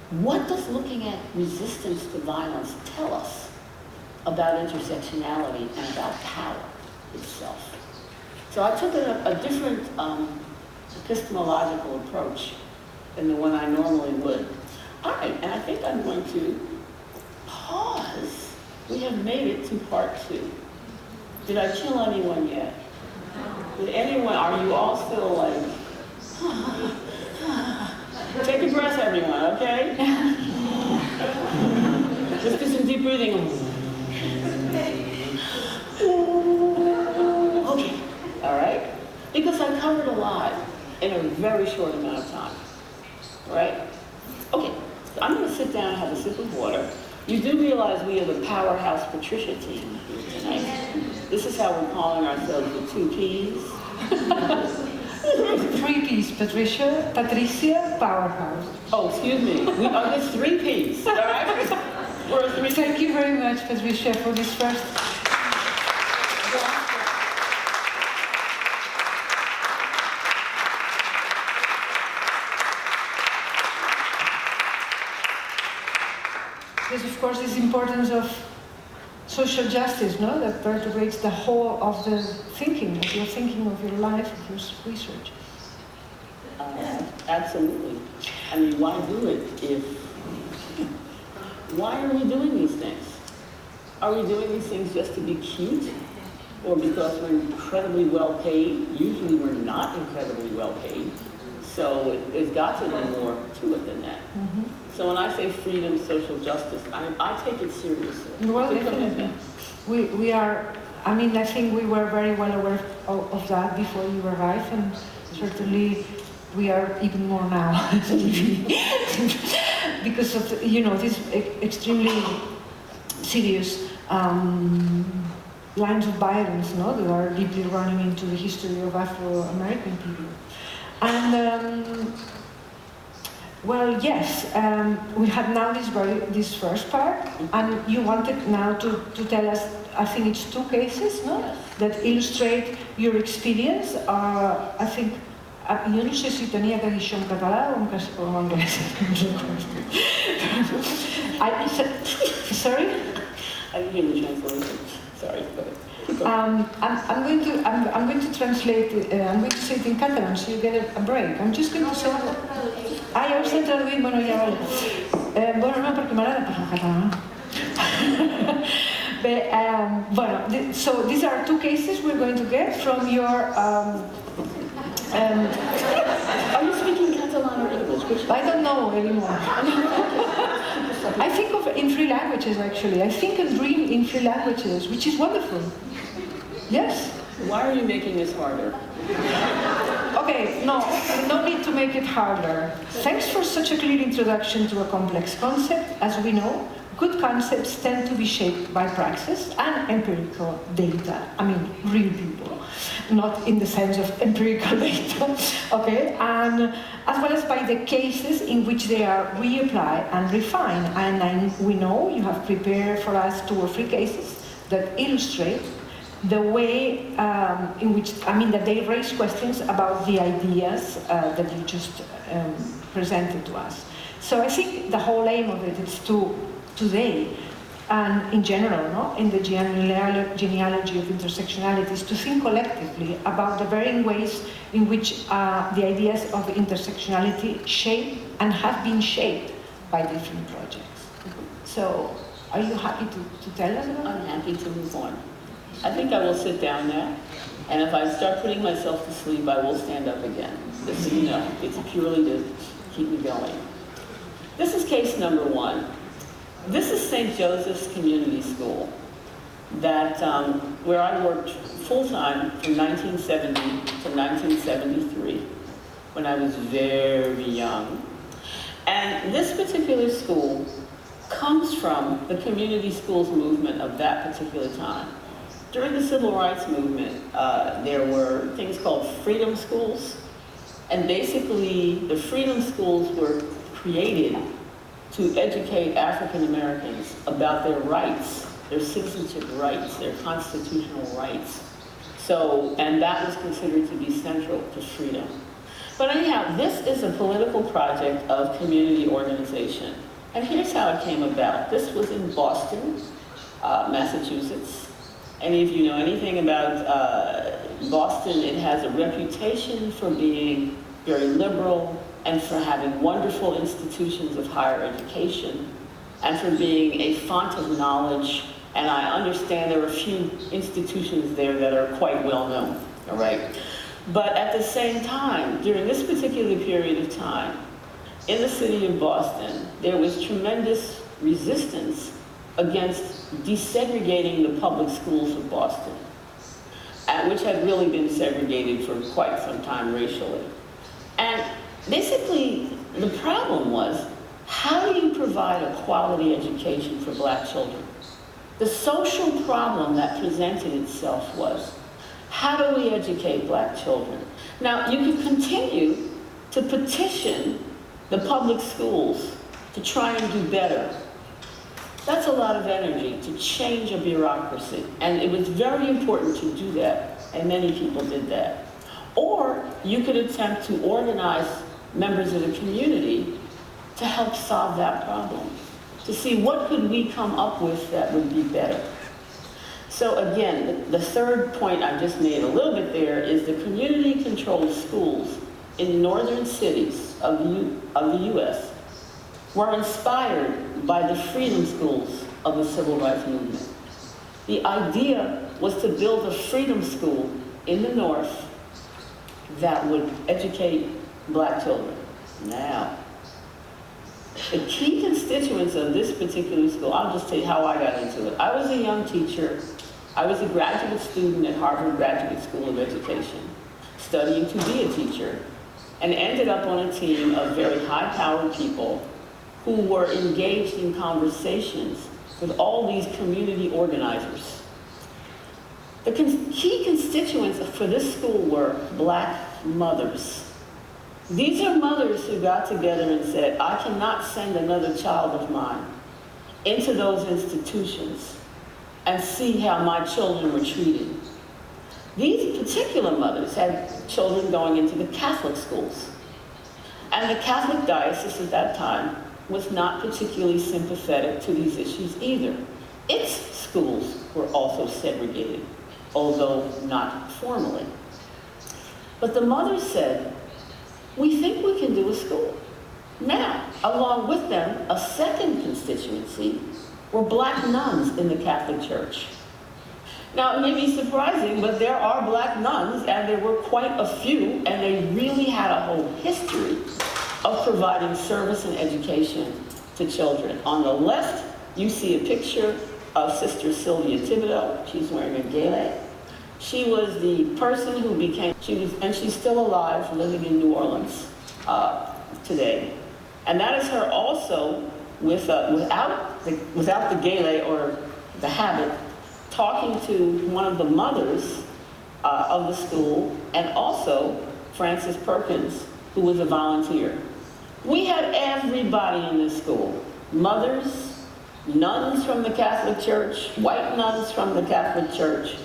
what does looking at resistance to violence tell us about intersectionality and about power itself? So I took a different epistemological approach than the one I normally would. All right, and I think I'm going to pause. We have made it to part 2. Did I kill anyone yet? Did anyone, are you all still like, take a breath, everyone, okay? Just do some deep breathing. Okay, all right? Because I covered a lot in a very short amount of time, right? Okay, so I'm gonna sit down and have a sip of water. You do realize we have a powerhouse Patricia team here tonight. This is how we're calling ourselves the 2 Ps. 3 Ps, Patricia, Patricia, powerhouse. Oh, excuse me. We are the 3 Ps, all right? We're 3 Ps. Thank you very much, Patricia, for this first. There's, of course, this importance of social justice, no? That perturbates the whole of the thinking, of your life, of your research. Absolutely. I mean, why do it if... Why are we doing these things? Are we doing these things just to be cute? Or because we're incredibly well paid? Usually we're not incredibly well paid. So there's got to be more to it than that. Mm-hmm. So when I say freedom, social justice, I take it seriously. Well, definitely. We are, I mean, I think we were very well aware of that before you arrived, and certainly we are even more now. Because of, this extremely serious lines of violence, no, that are deeply running into the history of Afro-American people. And well, yes, we have now this first part, and you wanted now to tell us, I think it's 2 cases, no, that illustrate your experience. I think, jo no sé si tenia que dir això en català o en anglès. Sorry? I didn't hear the translation. Sorry, go ahead. I'm going to translate. I'm going to say it in Catalan, so you get a break. I'm just going to say. Ja ho sé traduït, bueno, ja vale. Bueno, no, perquè m'agrada parlar català. Bueno, so these are 2 cases we're going to get from your. Are you speaking Catalan or English? I don't know anymore. I think of in 3 languages actually. I think and dream in 3 languages, which is wonderful. Yes? Why are you making this harder? Okay, no need to make it harder. Thanks for such a clear introduction to a complex concept. As we know, good concepts tend to be shaped by praxis and empirical data. I mean, real people, not in the sense of empirical data, okay? And as well as by the cases in which they are reapplied and refined. And we know you have prepared for us 2 or 3 cases that illustrate the way in which, that they raise questions about the ideas that you just presented to us. So I think the whole aim of it is to, today, and in general, no, in the genealogy of intersectionality, is to think collectively about the varying ways in which the ideas of intersectionality shape and have been shaped by different projects. So, are you happy to tell us about it? I'm happy to move on. I think I will sit down now, and if I start putting myself to sleep, I will stand up again. Just so you know, it's purely to keep me going. This is case number 1. This is St. Joseph's Community School, that where I worked full-time from 1970 to 1973, when I was very young. And this particular school comes from the community schools movement of that particular time. During the civil rights movement, there were things called freedom schools, and basically the freedom schools were created to educate African Americans about their rights, their citizenship rights, their constitutional rights. So, and that was considered to be central to freedom. But anyhow, this is a political project of community organization. And here's how it came about. This was in Boston, Massachusetts. Any of you know anything about Boston, it has a reputation for being very liberal and for having wonderful institutions of higher education and for being a font of knowledge. And I understand there are a few institutions there that are quite well known, all right? But at the same time, during this particular period of time, in the city of Boston, there was tremendous resistance against desegregating the public schools of Boston, which had really been segregated for quite some time racially. And basically, the problem was, how do you provide a quality education for black children? The social problem that presented itself was, how do we educate black children? Now, you could continue to petition the public schools to try and do better. That's a lot of energy to change a bureaucracy, and it was very important to do that, and many people did that. Or you could attempt to organize members of the community to help solve that problem, to see what could we come up with that would be better. So again, the third point I just made a little bit there is the community-controlled schools in northern cities of the US were inspired by the freedom schools of the civil rights movement. The idea was to build a freedom school in the north that would educate black children. Now, the key constituents of this particular school, I'll just tell you how I got into it. I was a young teacher. I was a graduate student at Harvard Graduate School of Education, studying to be a teacher, and ended up on a team of very high-powered people who were engaged in conversations with all these community organizers. The key constituents for this school were Black mothers. These are mothers who got together and said, I cannot send another child of mine into those institutions and see how my children were treated. These particular mothers had children going into the Catholic schools. And the Catholic diocese at that time was not particularly sympathetic to these issues either. Its schools were also segregated, although not formally. But the mothers said, we think we can do a school. Now, along with them, a second constituency were Black nuns in the Catholic Church. Now, it may be surprising, but there are Black nuns, and there were quite a few, and they really had a whole history of providing service and education to children. On the left, you see a picture of Sister Sylvia Thibodeau. She's wearing a gele. She was the person who became, and she's still alive, living in New Orleans today. And that is her also without the gele or the habit, talking to one of the mothers of the school, and also Frances Perkins, who was a volunteer. We had everybody in this school, mothers, nuns from the Catholic Church, white nuns from the Catholic Church,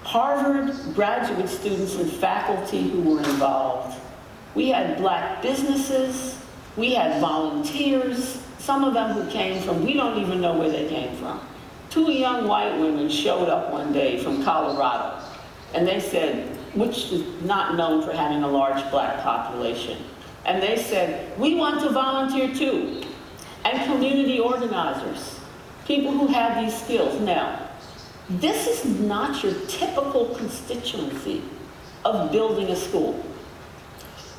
Harvard graduate students and faculty who were involved. We had Black businesses, we had volunteers, some of them who came from, we don't even know where they came from. Two young white women showed up one day from Colorado, and they said, which is not known for having a large Black population. And they said, we want to volunteer too. And community organizers, people who have these skills. Now, this is not your typical constituency of building a school.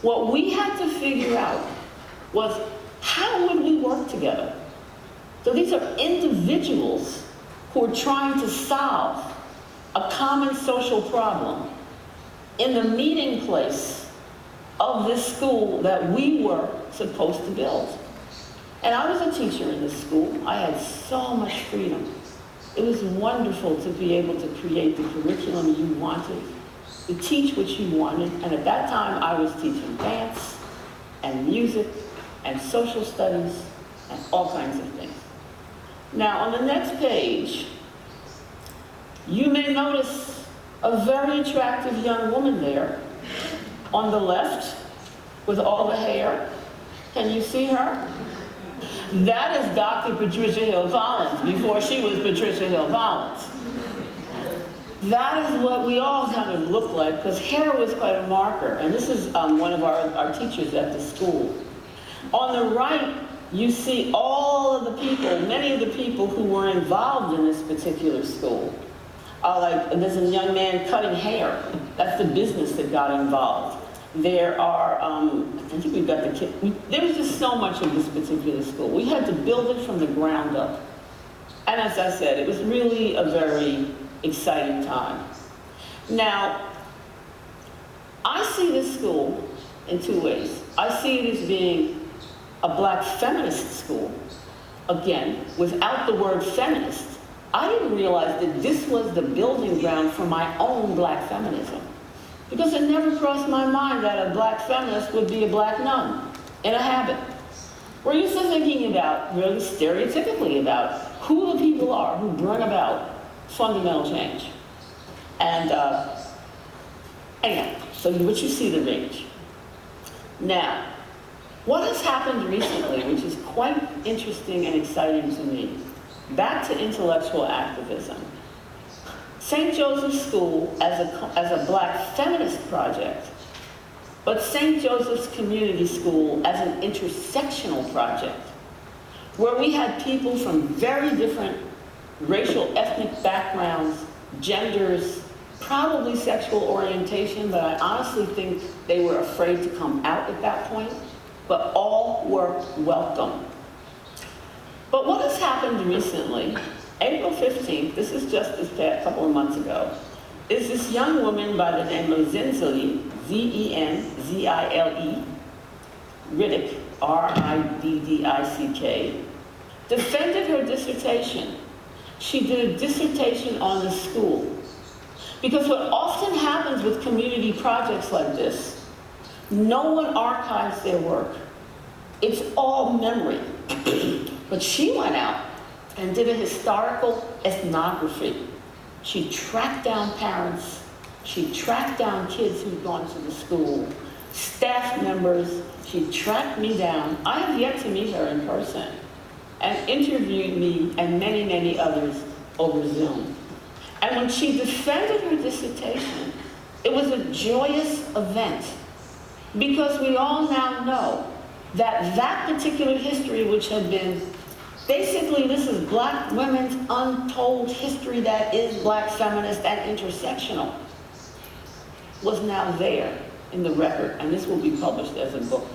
What we had to figure out was, how would we work together? So these are individuals who are trying to solve a common social problem in the meeting place of this school that we were supposed to build. And I was a teacher in this school. I had so much freedom. It was wonderful to be able to create the curriculum you wanted, to teach what you wanted. And at that time, I was teaching dance and music and social studies and all kinds of things. Now, on the next page, you may notice a very attractive young woman there on the left with all the hair. Can you see her? That is Dr. Patricia Hill Collins before she was Patricia Hill Collins. That is what we all kind of look like, because hair was quite a marker. And this is one of our teachers at the school. On the right, you see all of the people, many of the people who were involved in this particular school. Like, there's a young man cutting hair. That's the business that got involved. There are, I think we've got the kid. There was just so much of this particular school. We had to build it from the ground up. And as I said, it was really a very exciting time. Now, I see this school in two ways. I see it as being a Black feminist school. Again, without the word feminist, I didn't realize that this was the building ground for my own Black feminism. Because it never crossed my mind that a Black feminist would be a Black nun in a habit. We're used to thinking about, really stereotypically about, who the people are who bring about fundamental change. And anyhow, so what you see the range. Now, what has happened recently, which is quite interesting and exciting to me, back to intellectual activism. St. Joseph's School as a Black feminist project, but St. Joseph's Community School as an intersectional project, where we had people from very different racial, ethnic backgrounds, genders, probably sexual orientation, but I honestly think they were afraid to come out at that point, but all were welcome. But what has happened recently, April 15th, this is just this past couple of months ago, is this young woman by the name of Zenzile, Z-E-N-Z-I-L-E, Riddick, R-I-D-D-I-C-K, defended her dissertation. She did a dissertation on the school. Because what often happens with community projects like this, no one archives their work. It's all memory. But she went out and did a historical ethnography. She tracked down parents. She tracked down kids who'd gone to the school, staff members. She tracked me down. I have yet to meet her in person, and interviewed me and many, many others over Zoom. And when she defended her dissertation, it was a joyous event, because we all now know that that particular history, which had been basically, this is Black women's untold history that is Black feminist and intersectional, was now there in the record, and this will be published as a book.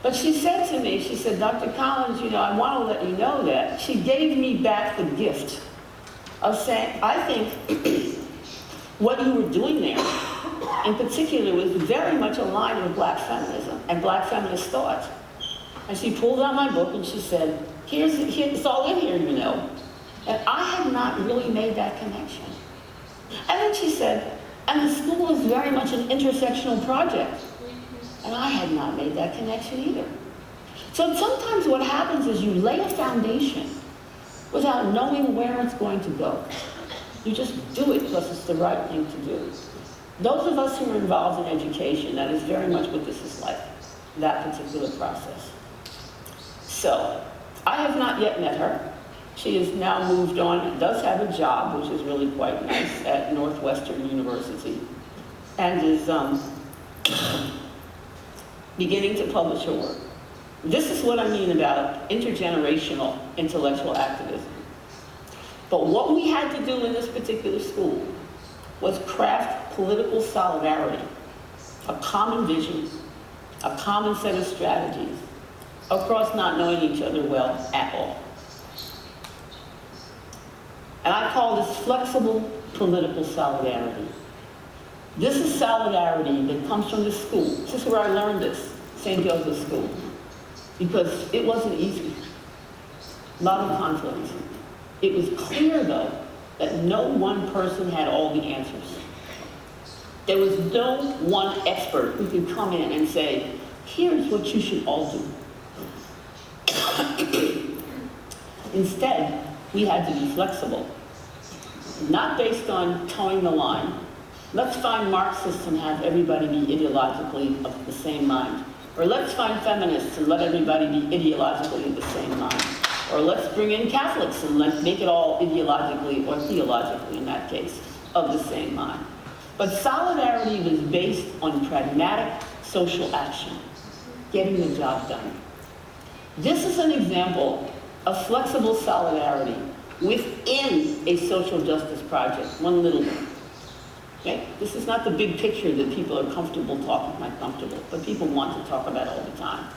But she said to me, she said, Dr. Collins, you know, I want to let you know that. She gave me back the gift of saying, I think what you were doing there, in particular, was very much aligned with Black feminism and Black feminist thought. And she pulled out my book and she said, it's all in here, you know. And I had not really made that connection. And then she said, and the school is very much an intersectional project. And I had not made that connection either. So sometimes what happens is you lay a foundation without knowing where it's going to go. You just do it because it's the right thing to do. Those of us who are involved in education, that is very much what this is like, that particular process. So, I have not yet met her. She has now moved on and does have a job, which is really quite nice, at Northwestern University, and is beginning to publish her work. This is what I mean about intergenerational intellectual activism. But what we had to do in this particular school was craft political solidarity, a common vision, a common set of strategies, across not knowing each other well at all. And I call this flexible political solidarity. This is solidarity that comes from the school. This is where I learned this, St. Joseph's School, because it wasn't easy. A lot of conflict. It was clear, though, that no one person had all the answers. There was no one expert who could come in and say, here's what you should all do. Instead, we had to be flexible, not based on towing the line. Let's find Marxists and have everybody be ideologically of the same mind. Or let's find feminists and let everybody be ideologically of the same mind. Or let's bring in Catholics and let's make it all ideologically or theologically, in that case, of the same mind. But solidarity was based on pragmatic social action, getting the job done. This is an example of flexible solidarity within a social justice project, one little one. Okay? This is not the big picture that people are comfortable talking about comfortable, but people want to talk about all the time.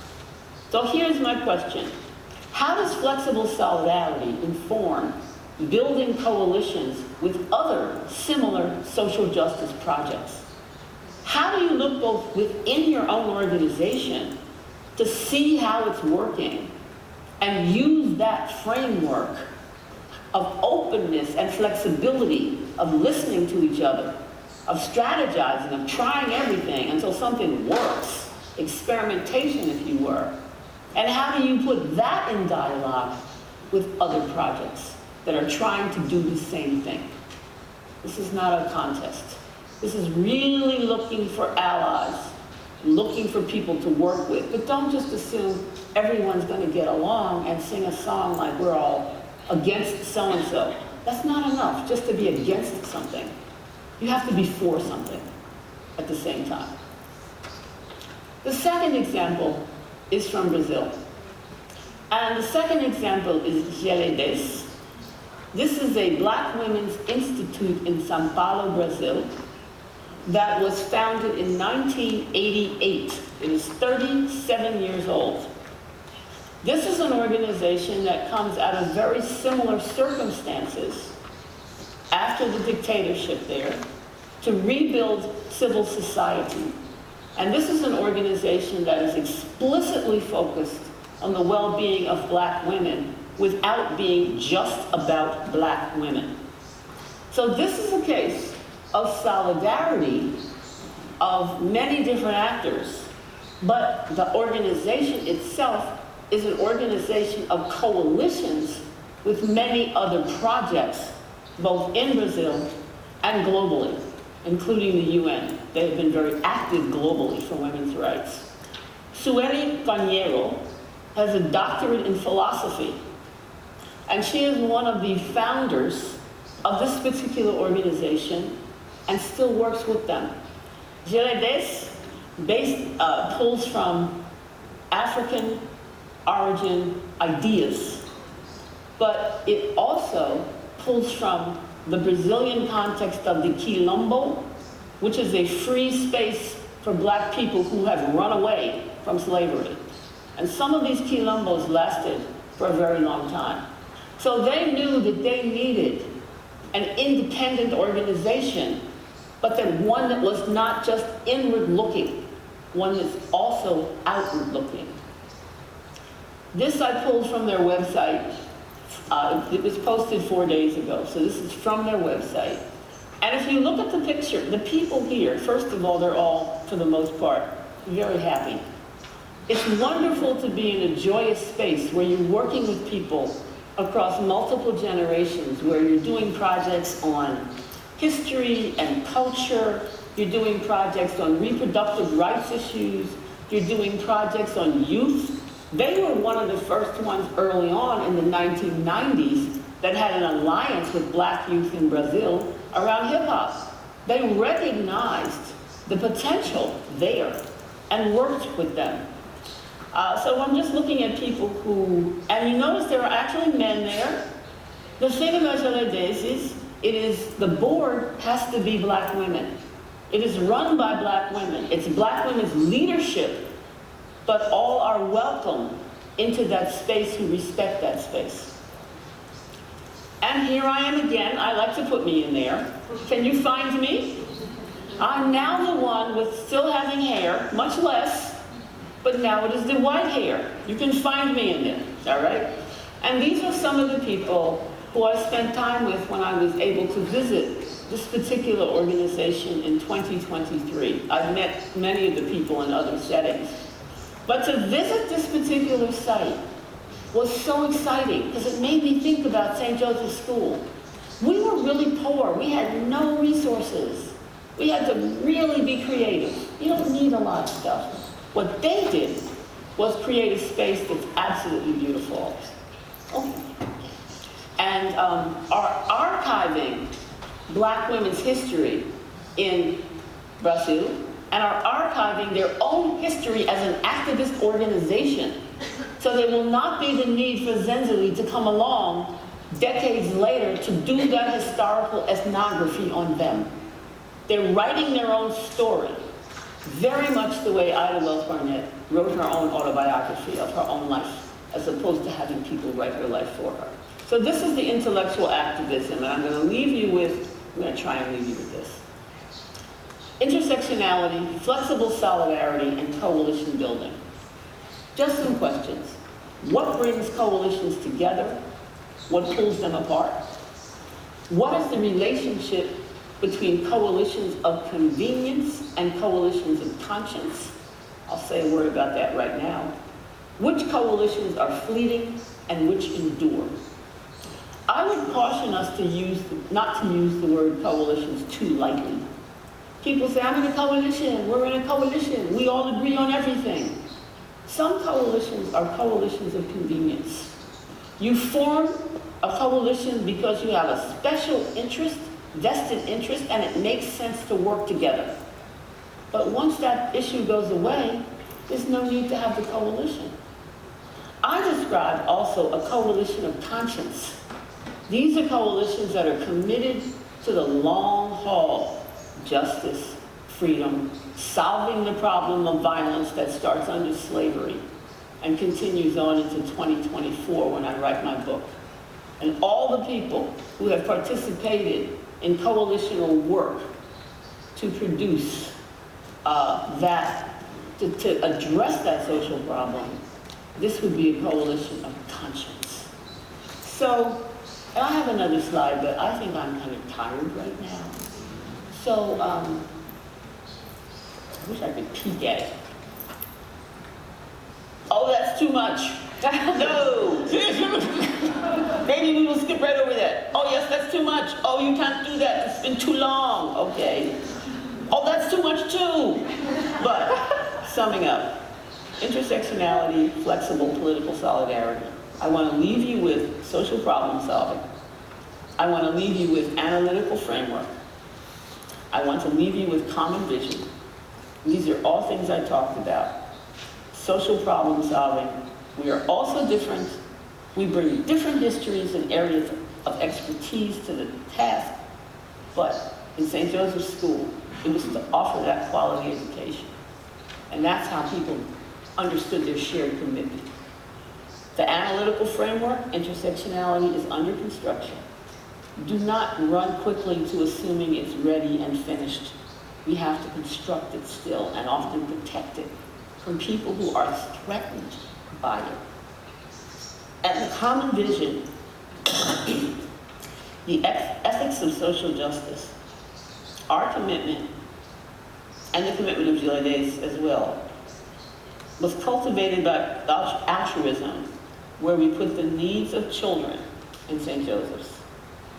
So here's my question. How does flexible solidarity inform building coalitions with other similar social justice projects? How do you look both within your own organization to see how it's working and use that framework of openness and flexibility, of listening to each other, of strategizing, of trying everything until something works, experimentation, if you were. And how do you put that in dialogue with other projects that are trying to do the same thing? This is not a contest. This is really looking for allies, looking for people to work with. But don't just assume everyone's going to get along and sing a song like we're all against so-and-so. That's not enough just to be against something. You have to be for something at the same time. The second example is from Brazil. And the second example is Geledes. This is a Black Women's Institute in São Paulo, Brazil, that was founded in 1988. It is 37 years old. This is an organization that comes out of very similar circumstances after the dictatorship there to rebuild civil society. And this is an organization that is explicitly focused on the well-being of Black women without being just about Black women. So this is a case of solidarity of many different actors, but the organization itself is an organization of coalitions with many other projects, both in Brazil and globally, including the UN. They have been very active globally for women's rights. Sueli Pinheiro has a doctorate in philosophy, and she is one of the founders of this particular organization and still works with them. Geledes pulls from African origin ideas, but it also pulls from the Brazilian context of the Quilombo, which is a free space for Black people who have run away from slavery. And some of these Quilombos lasted for a very long time. So they knew that they needed an independent organization, but then one that was not just inward-looking, one that's also outward-looking. This I pulled from their website. It was posted 4 days ago, so this is from their website. And if you look at the picture, the people here, first of all, they're all, for the most part, very happy. It's wonderful to be in a joyous space where you're working with people across multiple generations, where you're doing projects on history and culture, you're doing projects on reproductive rights issues, you're doing projects on youth. They were one of the first ones early on in the 1990s that had an alliance with Black youth in Brazil around hip hop. They recognized the potential there and worked with them. So I'm just looking at people who, and you notice there are actually men there. The thing about Geledes is the board has to be Black women. It is run by Black women. It's Black women's leadership, but all are welcome into that space who respect that space. And here I am again. I like to put me in there. Can you find me? I'm now the one with still having hair, much less, but now it is the white hair. You can find me in there, all right? And these are some of the people who I spent time with when I was able to visit this particular organization in 2023. I've met many of the people in other settings. But to visit this particular site was so exciting because it made me think about St. Joseph's School. We were really poor. We had no resources. We had to really be creative. You don't need a lot of stuff. What they did was create a space that's absolutely beautiful. Okay. And are archiving Black women's history in Brazil and are archiving their own history as an activist organization. So there will not be the need for Zenzele to come along decades later to do that historical ethnography on them. They're writing their own story, very much the way Ida Wells Barnett wrote her own autobiography of her own life, as opposed to having people write her life for her. So this is the intellectual activism, and I'm going to leave you with, I'm going to try and leave you with this. Intersectionality, flexible solidarity, and coalition building. Just some questions. What brings coalitions together? What pulls them apart? What is the relationship between coalitions of convenience and coalitions of conscience? I'll say a word about that right now. Which coalitions are fleeting and which endure? I would caution us not to use the word coalitions too lightly. People say, I'm in a coalition, we're in a coalition, we all agree on everything. Some coalitions are coalitions of convenience. You form a coalition because you have a special interest, vested interest, and it makes sense to work together. But once that issue goes away, there's no need to have the coalition. I describe also a coalition of conscience. These are coalitions that are committed to the long haul. Justice, freedom, solving the problem of violence that starts under slavery and continues on into 2024 when I write my book. And all the people who have participated in coalitional work to produce to address that social problem this would be a coalition of conscience. So, and I have another slide, but I think I'm kind of tired right now. So, I wish I could peek at it. Oh, that's too much. No. Maybe we will skip right over that. Oh, yes, that's too much. Oh, you can't do that. It's been too long. Okay. Oh, that's too much too. But, summing up, intersectionality, flexible political solidarity. I want to leave you with social problem solving. I want to leave you with analytical framework. I want to leave you with common vision. These are all things I talked about. Social problem solving. We are also different. We bring different histories and areas of expertise to the task. But in St. Joseph's School, it was to offer that quality education. And that's how people understood their shared commitment. The analytical framework, intersectionality, is under construction. Do not run quickly to assuming it's ready and finished. We have to construct it still and often protect it from people who are threatened by it. And the common vision, the ethics of social justice, our commitment, and the commitment of Gilles as well, was cultivated by altruism, where we put the needs of children in St. Joseph's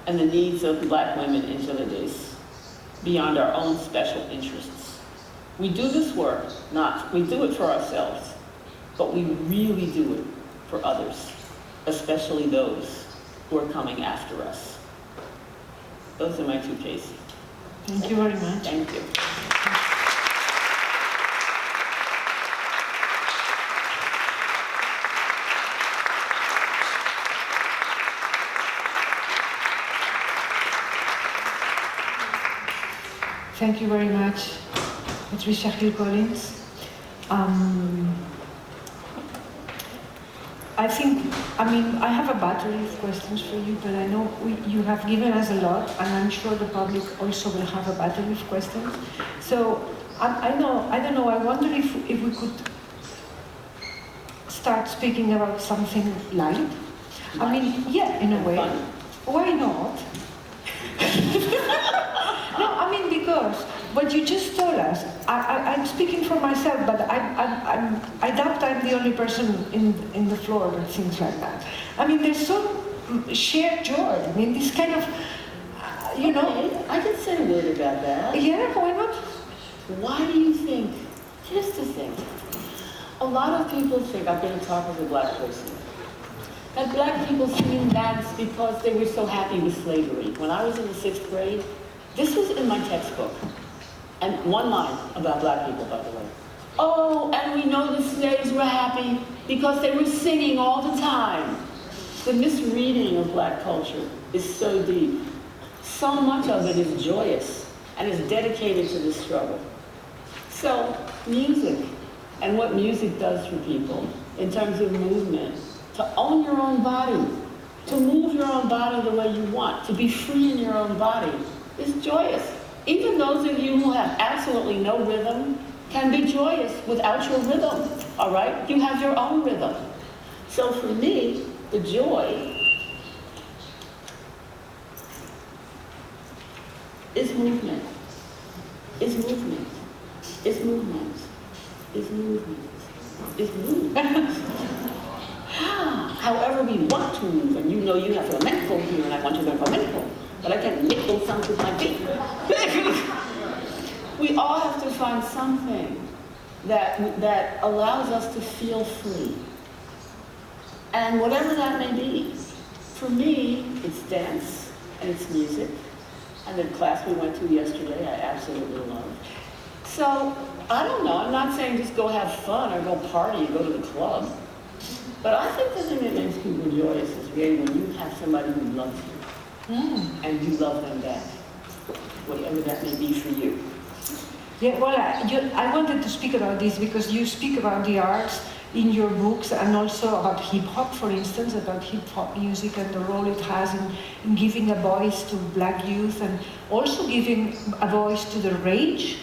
and the needs of Black women in Gilles beyond our own special interests. We do this work, we do it for ourselves, but we really do it for others, especially those who are coming after us. Those are my two cases. Thank you very much. Thank you. Thank you very much, Patricia Hill Collins. I have a battery of questions for you, but I know you have given us a lot, and I'm sure the public also will have a battery of questions. So I don't know, I wonder if we could start speaking about something light. I mean, yeah, in a way. Why not? No, I mean, because what you just told us, I'm speaking for myself, but I doubt I'm the only person in the floor that thinks like that. I mean, there's so shared joy. I mean, this kind of, you know. Okay, I can say a word about that. Yeah, why not? Why do you think, here's the thing, a lot of people think, I'm going to talk as a Black person, that Black people sing and dance because they were so happy with slavery. When I was in the 6th grade, this was in my textbook. And one line about Black people, by the way. Oh, and we know the slaves were happy because they were singing all the time. The misreading of Black culture is so deep. So much of it is joyous and is dedicated to the struggle. So, music, and what music does for people in terms of movement, to own your own body, to move your own body the way you want, to be free in your own body, is joyous. Even those of you who have absolutely no rhythm can be joyous without your rhythm, all right? You have your own rhythm. So for me, the joy is movement, is movement, is movement, is movement, is movement. However we want to move, and you know you have flamenco here, and I want you to learn flamenco. But I can't make those sounds with my feet. We all have to find something that allows us to feel free. And whatever that may be. For me, it's dance and it's music. And the class we went to yesterday, I absolutely loved. So, I don't know, I'm not saying just go have fun or go party, go to the club. But I think the thing that makes people joyous is really when you have somebody who loves you. And you love them back, whatever that may be for you. Yeah, well, I wanted to speak about this because you speak about the arts in your books and also about hip-hop, for instance, about hip-hop music and the role it has in giving a voice to Black youth and also giving a voice to the rage.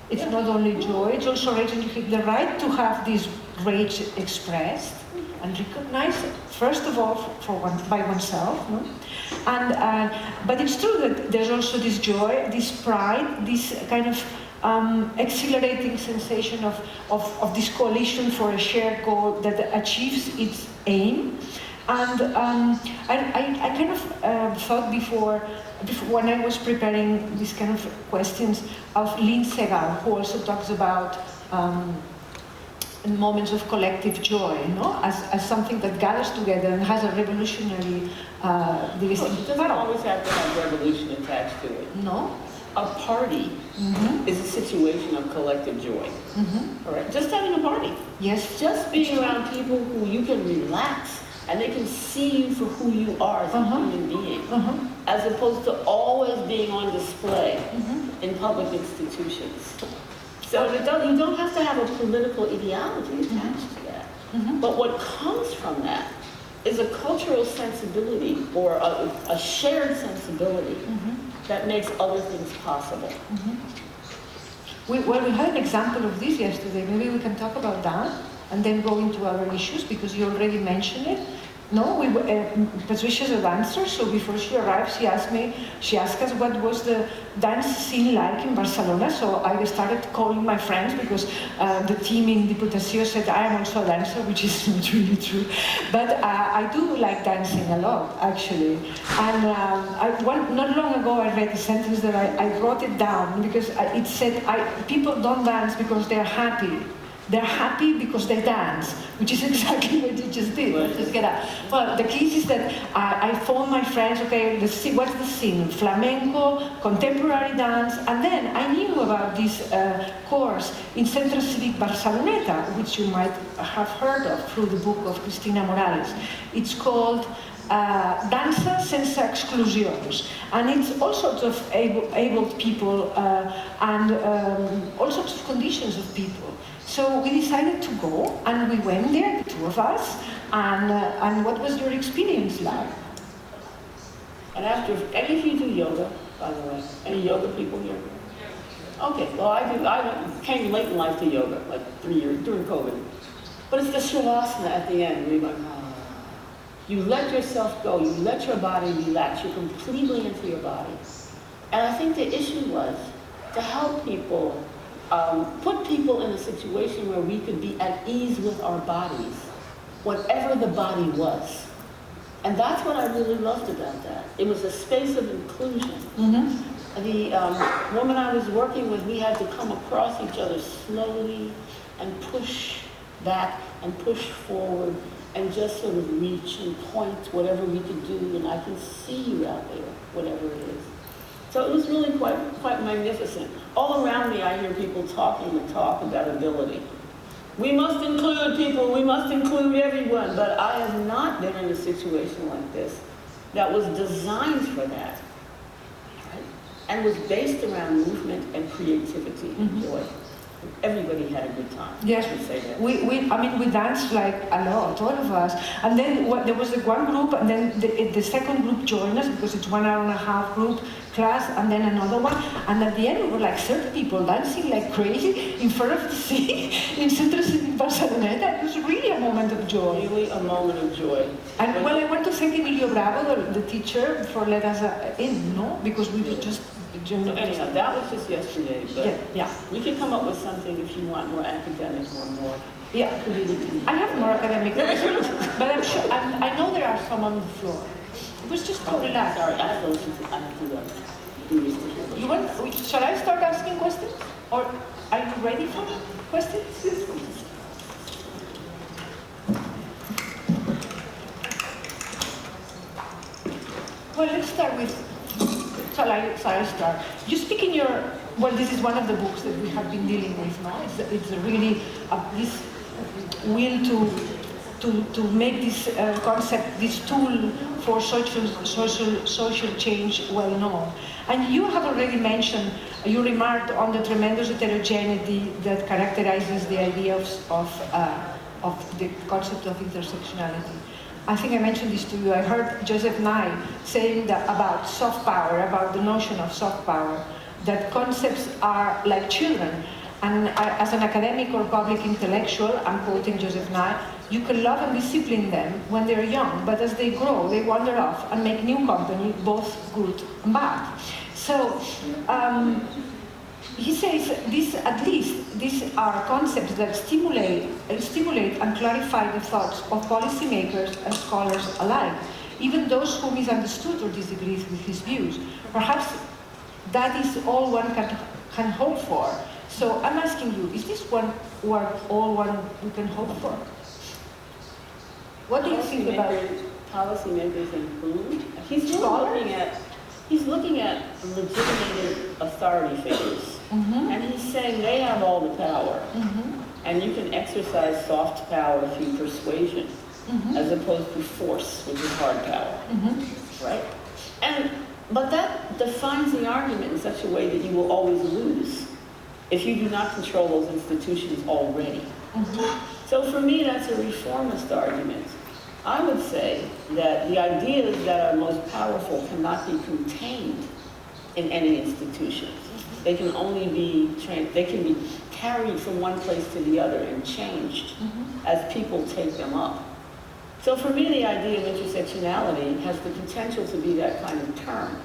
It's not only joy, it's also rage, and the right to have this rage expressed and recognized, first of all, by oneself. No? But it's true that there's also this joy, this pride, this kind of exhilarating sensation of this coalition for a shared goal that achieves its aim. And I kind of thought before when I was preparing these kind of questions of Lynn Segal, who also talks about moments of collective joy, as something that gathers together and has a revolutionary it doesn't always have to have revolution attached to it. No? A party is a situation of collective joy. All right? Just having a party. Yes. Just being around people who you can relax and they can see you for who you are as a human being, as opposed to always being on display in public institutions. So you don't have to have a political ideology attached to that. But what comes from that is a cultural sensibility or a shared sensibility that makes other things possible. We had an example of this yesterday. Maybe we can talk about that and then go into other issues, because you already mentioned it. No, Patricia's a dancer, so before she arrived, she asked us what was the dance scene like in Barcelona. So I started calling my friends, because the team in Diputació said I am also a dancer, which is not really true. But I do like dancing a lot, actually. And not long ago, I read a sentence that I wrote it down, because it said, people don't dance because they're happy. They're happy because they dance, which is exactly what you just did. Well, the key is that I phoned my friends, okay, let's see, what's the scene? Flamenco, contemporary dance, and then I knew about this course in Centre Cívic Barceloneta, which you might have heard of through the book of Cristina Morales. It's called Dansa sense exclusions, and it's all sorts of abled people and all sorts of conditions of people. So we decided to go, and we went there, the two of us, and what was your experience like? And after, any of you do yoga, by the way? Any yoga people here? Okay, well I came late in life to yoga, like 3 years, during COVID. But it's the shavasana at the end, where you're like, you let yourself go, you let your body relax, you're completely into your body. And I think the issue was to help people, put people in a situation where we could be at ease with our bodies, whatever the body was. And that's what I really loved about that. It was a space of inclusion. The woman I was working with, we had to come across each other slowly and push back and push forward and just sort of reach and point whatever we could do, and I can see you out there, whatever it is. So it was really quite magnificent. All around me I hear people talking the talk about ability. We must include people, we must include everyone, but I have not been in a situation like this that was designed for that, right? And was based around movement and creativity and joy. Everybody had a good time. Yes, I should say that. we danced like a lot, all of us. And then there was one group, and then the second group joined us, because it's 1 hour and a half group class, and then another one. And at the end, we were like 30 people dancing like crazy in front of the sea in Centre Cívic Barceloneta. It was really a moment of joy. Really a moment of joy. And well, I want to thank Emilio Bravo, the teacher, for letting us in, because we were just. So anyhow, that was just yesterday, but yeah. We can come up with something if you want more academic or more. Yeah, I have more academic, but I'm sure, I know there are some on the floor. It was just to relax. Sorry, I have to do this. You want? Shall I start asking questions, or are you ready for questions? Yes. Well, let's start with. Shall I start? You speak in your, well, this is one of the books that we have been dealing with now. It's really this will to make this concept, this tool for social change well known. And you have already mentioned, you remarked on the tremendous heterogeneity that characterizes the idea of the concept of intersectionality. I think I mentioned this to you. I heard Joseph Nye saying that about soft power, about the notion of soft power, that concepts are like children. And as an academic or public intellectual, I'm quoting Joseph Nye, you can love and discipline them when they're young, but as they grow, they wander off and make new company, both good and bad. So he says these are concepts that stimulate and clarify the thoughts of policymakers and scholars alike, even those who misunderstood or disagreed with his views. Perhaps that is all one can hope for. So I'm asking you, is this all one we can hope for? What do you think about policymakers include? He's looking at legitimated authority figures, and he's saying they have all the power, and you can exercise soft power through persuasion, as opposed to force, which is hard power, right? But that defines the argument in such a way that you will always lose if you do not control those institutions already. So for me, that's a reformist argument. I would say that the ideas that are most powerful cannot be contained in any institutions. They can only be carried from one place to the other and changed as people take them up. So for me, the idea of intersectionality has the potential to be that kind of term.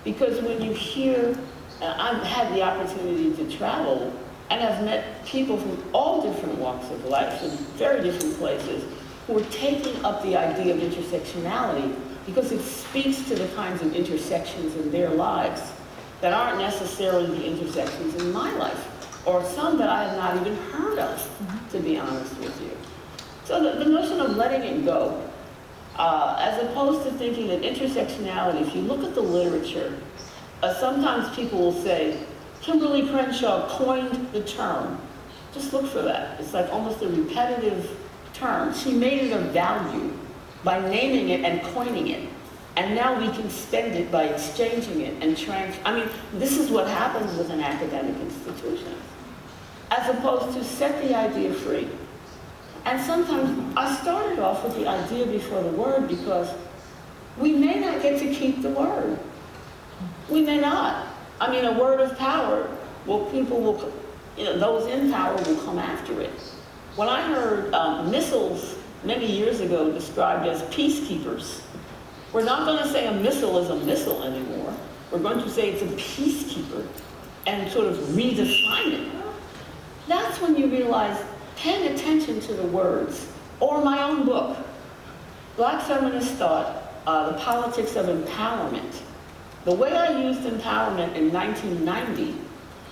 Because when you hear, I've had the opportunity to travel and I've met people from all different walks of life in very different places who are taking up the idea of intersectionality because it speaks to the kinds of intersections in their lives that aren't necessarily the intersections in my life, or some that I have not even heard of, to be honest with you. So the notion of letting it go, as opposed to thinking that intersectionality, if you look at the literature, sometimes people will say, Kimberly Crenshaw coined the term. Just look for that. It's like almost a repetitive term. She made it a value by naming it and coining it. And now we can spend it by exchanging it and this is what happens with an academic institution. As opposed to set the idea free. And sometimes I started off with the idea before the word because we may not get to keep the word. We may not. I mean, a word of power, those in power will come after it. When I heard missiles many years ago described as peacekeepers, we're not going to say a missile is a missile anymore. We're going to say it's a peacekeeper and sort of redefine it. That's when you realize paying attention to the words, or my own book, Black Feminist Thought, The Politics of Empowerment. The way I used empowerment in 1990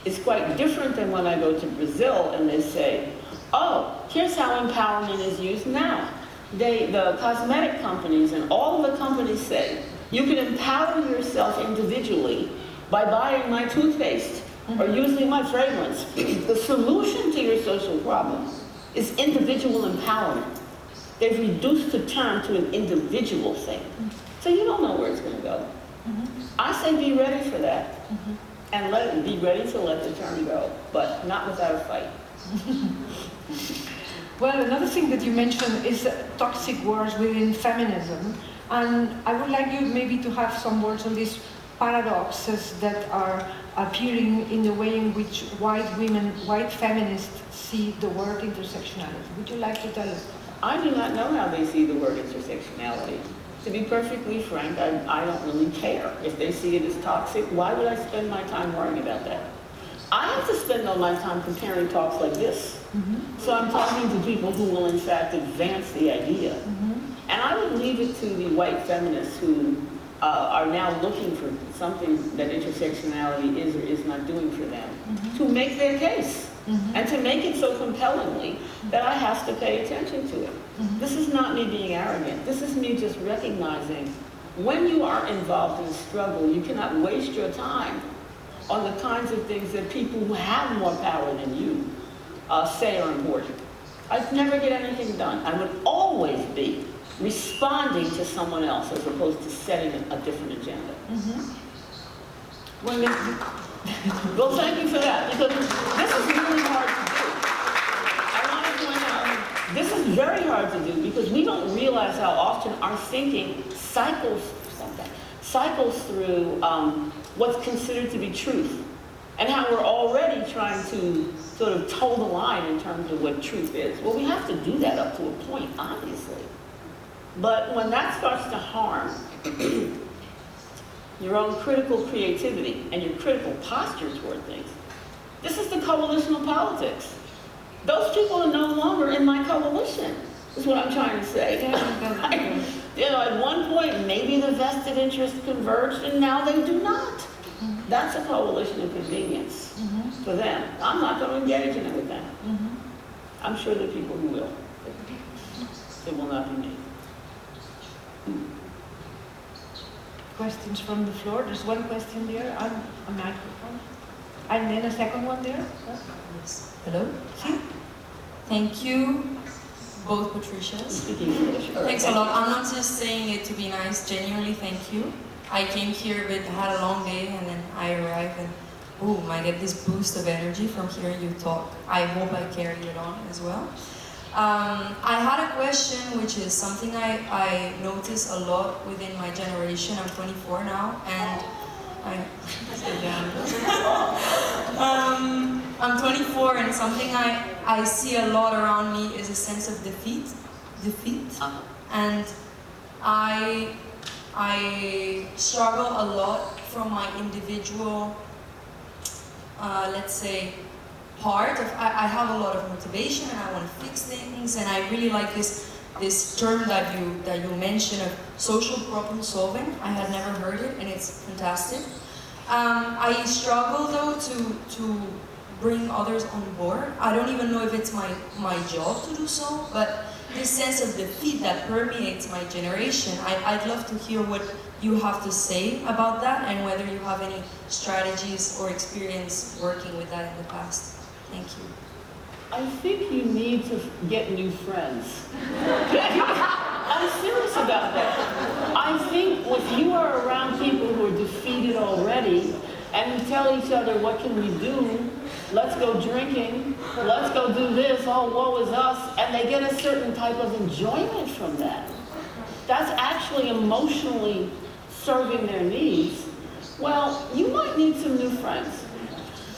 is quite different than when I go to Brazil and they say, oh, here's how empowerment is used now. The cosmetic companies and all of the companies say, you can empower yourself individually by buying my toothpaste or using my fragrance. The solution to your social problem is individual empowerment. They've reduced the term to an individual thing. So you don't know where it's going to go. I say be ready for that, and be ready to let the term go, but not without a fight. Well, another thing that you mentioned is toxic wars within feminism, and I would like you maybe to have some words on these paradoxes that are appearing in the way in which white feminists see the word intersectionality. Would you like to tell us? I do not know how they see the word intersectionality. To be perfectly frank, I don't really care. If they see it as toxic, why would I spend my time worrying about that? I have to spend all my time comparing talks like this. So I'm talking to people who will in fact advance the idea. And I would leave it to the white feminists who are now looking for something that intersectionality is or is not doing for them to make their case. And to make it so compellingly that I have to pay attention to it. This is not me being arrogant. This is me just recognizing when you are involved in a struggle, you cannot waste your time on the kinds of things that people who have more power than you say are important. I'd never get anything done. I would always be responding to someone else as opposed to setting a different agenda. Well, thank you for that, because this is really hard to do. I want to point out, this is very hard to do because we don't realize how often our thinking cycles through what's considered to be truth, and how we're already trying to sort of toe the line in terms of what truth is. Well, we have to do that up to a point, obviously. But when that starts to harm your own critical creativity and your critical posture toward things, this is the coalitional politics. Those people are no longer in my coalition, is what I'm trying to say. You know, at one point, maybe the vested interests converged, and now they do not. That's a coalition of convenience for them. I'm not going to engage in it with them. I'm sure there are people who will. It will not be me. Questions from the floor? There's one question there on a microphone. And then a second one there. Yes. Hello? Thank you, both Patricias. Thanks a lot. I'm not just saying it to be nice, genuinely thank you. I came here, but had a long day, and then I arrived, and boom, I get this boost of energy from hearing you talk. I hope I carry it on as well. I had a question, which is something I notice a lot within my generation. I'm 24 now, and I'm 24, and something I see a lot around me is a sense of defeat, and I struggle a lot from my individual, let's say, part of, I have a lot of motivation and I want to fix things, and I really like this term that you mentioned of social problem solving. I had never heard it, and it's fantastic. I struggle though to bring others on board. I don't even know if it's my job to do so, but this sense of defeat that permeates my generation, I'd love to hear what you have to say about that, and whether you have any strategies or experience working with that in the past. Thank you. I think you need to get new friends. I'm serious about that. I think if you are around people who are defeated already, and we tell each other, what can we do? Let's go drinking, let's go do this, oh, woe is us, and they get a certain type of enjoyment from that. That's actually emotionally serving their needs. Well, you might need some new friends.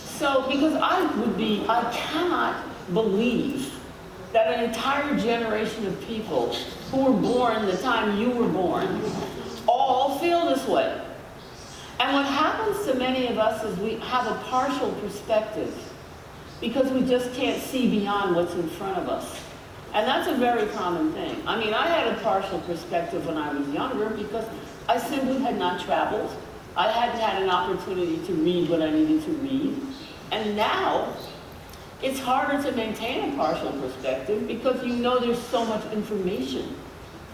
So, because I cannot believe that an entire generation of people who were born the time you were born all feel this way. And what happens to many of us is we have a partial perspective because we just can't see beyond what's in front of us. And that's a very common thing. I mean, I had a partial perspective when I was younger because I simply had not traveled. I hadn't had an opportunity to read what I needed to read. And now, it's harder to maintain a partial perspective because you know there's so much information.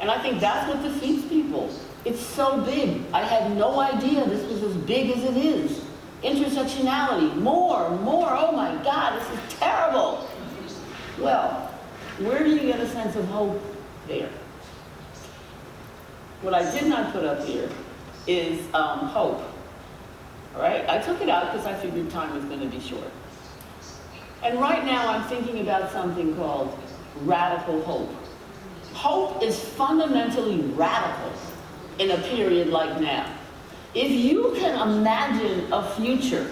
And I think that's what defeats people. It's so big. I had no idea this was as big as it is. Intersectionality, more, oh my God, this is terrible. Well, where do you get a sense of hope there? What I did not put up here is hope. All right, I took it out because I figured time was going to be short. And right now I'm thinking about something called radical hope. Hope is fundamentally radical in a period like now. If you can imagine a future,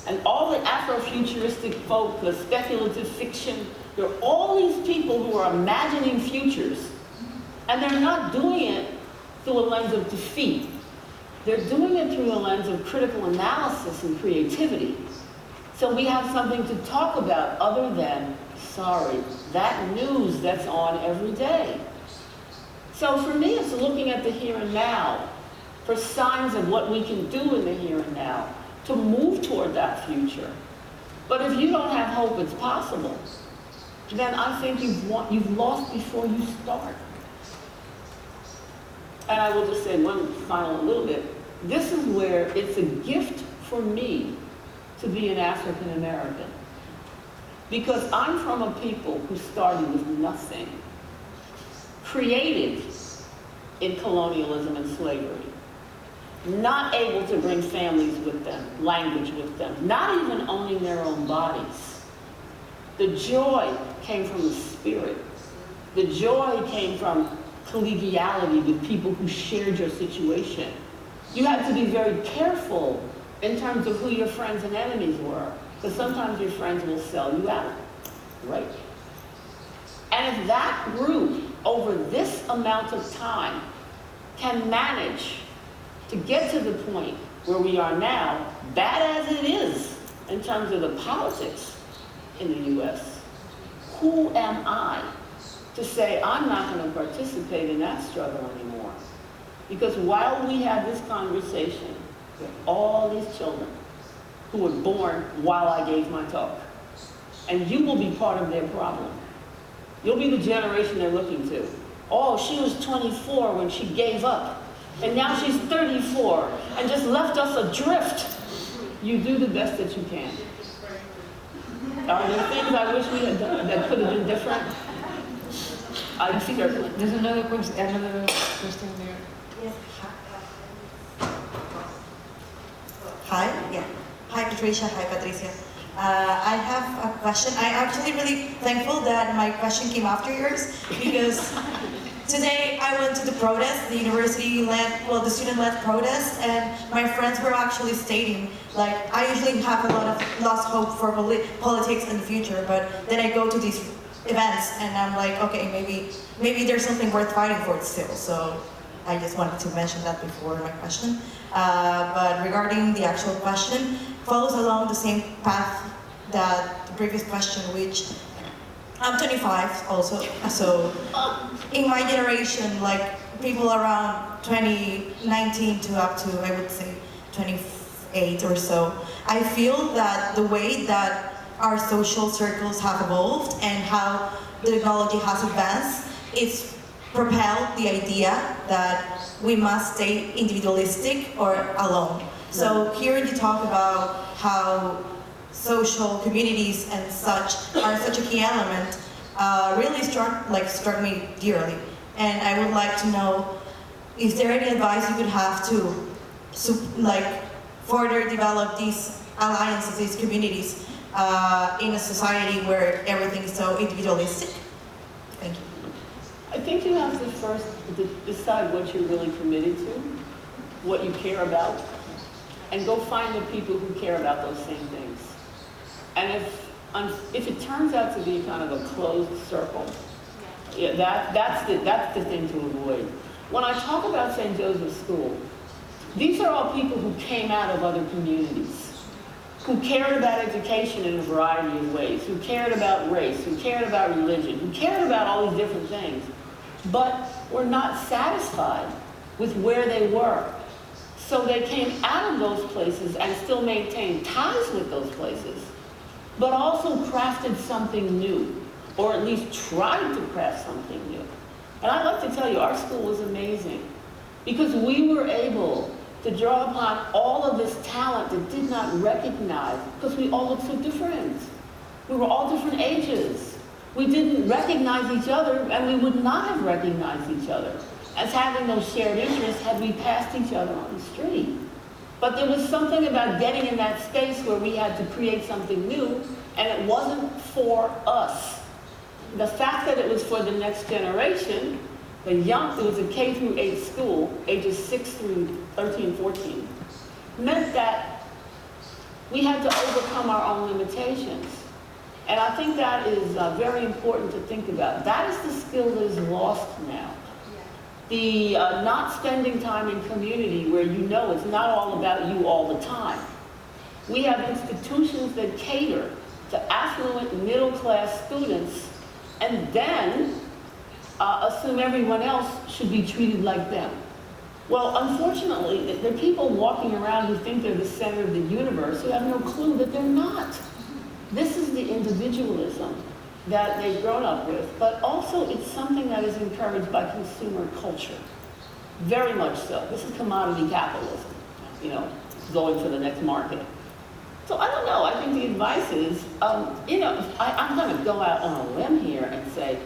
and all the Afrofuturistic folk, the speculative fiction, there are all these people who are imagining futures, and they're not doing it through a lens of defeat. They're doing it through a lens of critical analysis and creativity. So we have something to talk about other than, sorry, that news that's on every day. So for me, it's looking at the here and now for signs of what we can do in the here and now to move toward that future. But if you don't have hope it's possible, then I think you've lost before you start. And I will just say one final little bit. This is where it's a gift for me to be an African American. Because I'm from a people who started with nothing, created in colonialism and slavery, not able to bring families with them, language with them, not even owning their own bodies. The joy came from the spirit. The joy came from collegiality with people who shared your situation. You had to be very careful in terms of who your friends and enemies were. Because sometimes your friends will sell you out, right? And if that group, over this amount of time, can manage to get to the point where we are now, bad as it is in terms of the politics in the US, who am I to say I'm not going to participate in that struggle anymore? Because while we had this conversation with all these children who were born while I gave my talk, and you will be part of their problem. You'll be the generation they're looking to. Oh, she was 24 when she gave up, and now she's 34 and just left us adrift. You do the best that you can. Are there things I wish we had done that could have been different? I think there's another question there. Yes. Hi. Yeah. Hi, Patricia. Hi, Patricia. I have a question. I'm actually really thankful that my question came after yours, because today I went to the protest, the university-led, well, the student-led protest, and my friends were actually stating, like, I usually have a lot of lost hope for politics in the future, but then I go to these events and I'm like, okay, maybe there's something worth fighting for still. So I just wanted to mention that before my question. But regarding the actual question, follows along the same path that the previous question, which I'm 25 also, so in my generation, like people around 2019 to up to, I would say, 28 or so, I feel that the way that our social circles have evolved and how the technology has advanced, it's propelled the idea that we must stay individualistic or alone. So hearing you talk about how social communities and such are such a key element really struck me dearly. And I would like to know, is there any advice you could have to further develop these alliances, these communities in a society where everything is so individualistic? Thank you. I think you have to first decide what you're really committed to, what you care about, and go find the people who care about those same things. And if it turns out to be kind of a closed circle, yeah, that's the thing to avoid. When I talk about St. Joseph's School, these are all people who came out of other communities, who cared about education in a variety of ways, who cared about race, who cared about religion, who cared about all these different things, but were not satisfied with where they were. So they came out of those places and still maintained ties with those places, but also crafted something new, or at least tried to craft something new. And I'd like to tell you, our school was amazing, because we were able to draw upon all of this talent that did not recognize, because we all looked so different. We were all different ages. We didn't recognize each other, and we would not have recognized each other as having those shared interests had we passed each other on the street. But there was something about getting in that space where we had to create something new, and it wasn't for us. The fact that it was for the next generation, it was a K through 8 school, ages 6 through 13, 14, meant that we had to overcome our own limitations. And I think that is very important to think about. That is the skill that is lost now. The not spending time in community where you know it's not all about you all the time. We have institutions that cater to affluent middle-class students and then assume everyone else should be treated like them. Well, unfortunately, there are people walking around who think they're the center of the universe who have no clue that they're not. This is the individualism that they've grown up with, but also it's something that is encouraged by consumer culture. Very much so. This is commodity capitalism, going for the next market. So I don't know, I think the advice is, I'm going to go out on a limb here and say,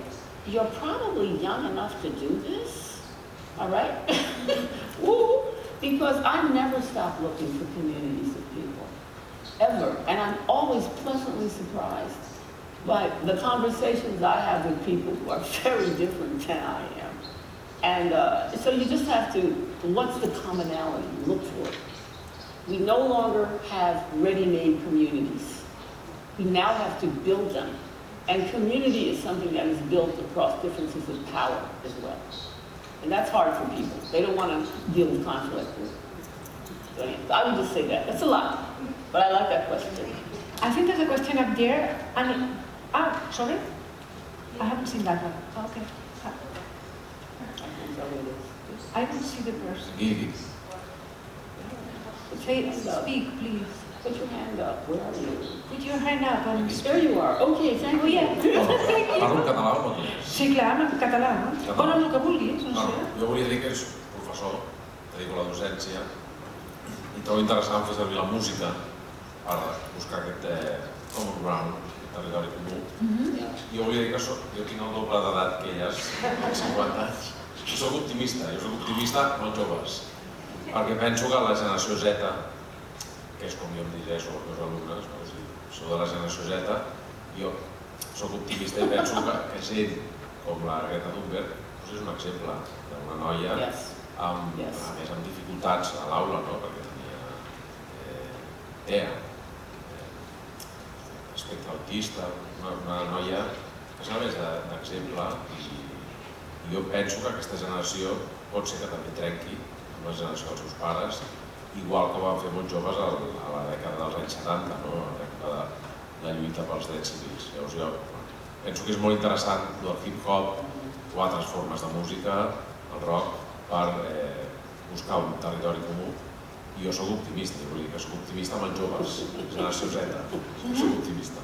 you're probably young enough to do this, all right? Woo! Because I never stop looking for communities of people, ever. And I'm always pleasantly surprised by the conversations I have with people who are very different than I am. And so you just have to, what's the commonality? Look for it. We no longer have ready-made communities. We now have to build them. And community is something that is built across differences of power as well. And that's hard for people. They don't want to deal with conflict. So yeah, I would just say that. That's a lot. But I like that question. I think there's a question up there. And sorry? I haven't seen that one. Okay. I don't see the person. Say, speak, please. Put your hand up. Where are you? Put your hand up. There you are. Okay, thank you. Parlo en català o no? Sí, clar, en català. O en el que vulguis, no sé. Jo volia dir que ets professor, dedico a la docència, i trobo interessant fer servir la música per buscar aquest common ground, aquest territori comú. I jo volia dir que jo tinc el doble d'edat que elles, 50 anys. Jo soc optimista molt joves, perquè penso que la generació Z, que és com jo em dirigeixo als meus alumnes, sou de la generació Z, jo soc optimista i penso que gent com la Greta Thunberg és un exemple d'una noia, a més amb dificultats a l'aula, perquè tenia TEA, aspecte autista, una noia que serveix d'exemple, i jo penso que aquesta generació pot ser que també trenqui amb la generació dels seus pares, igual que ho van fer molts joves a la dècada dels anys 70, la dècada de la lluita pels drets civils. Llavors jo penso que és molt interessant el hip-hop o altres formes de música, el rock, per buscar un territori comú. I jo soc optimista, vull dir que soc optimista amb els joves, generació Z, soc optimista.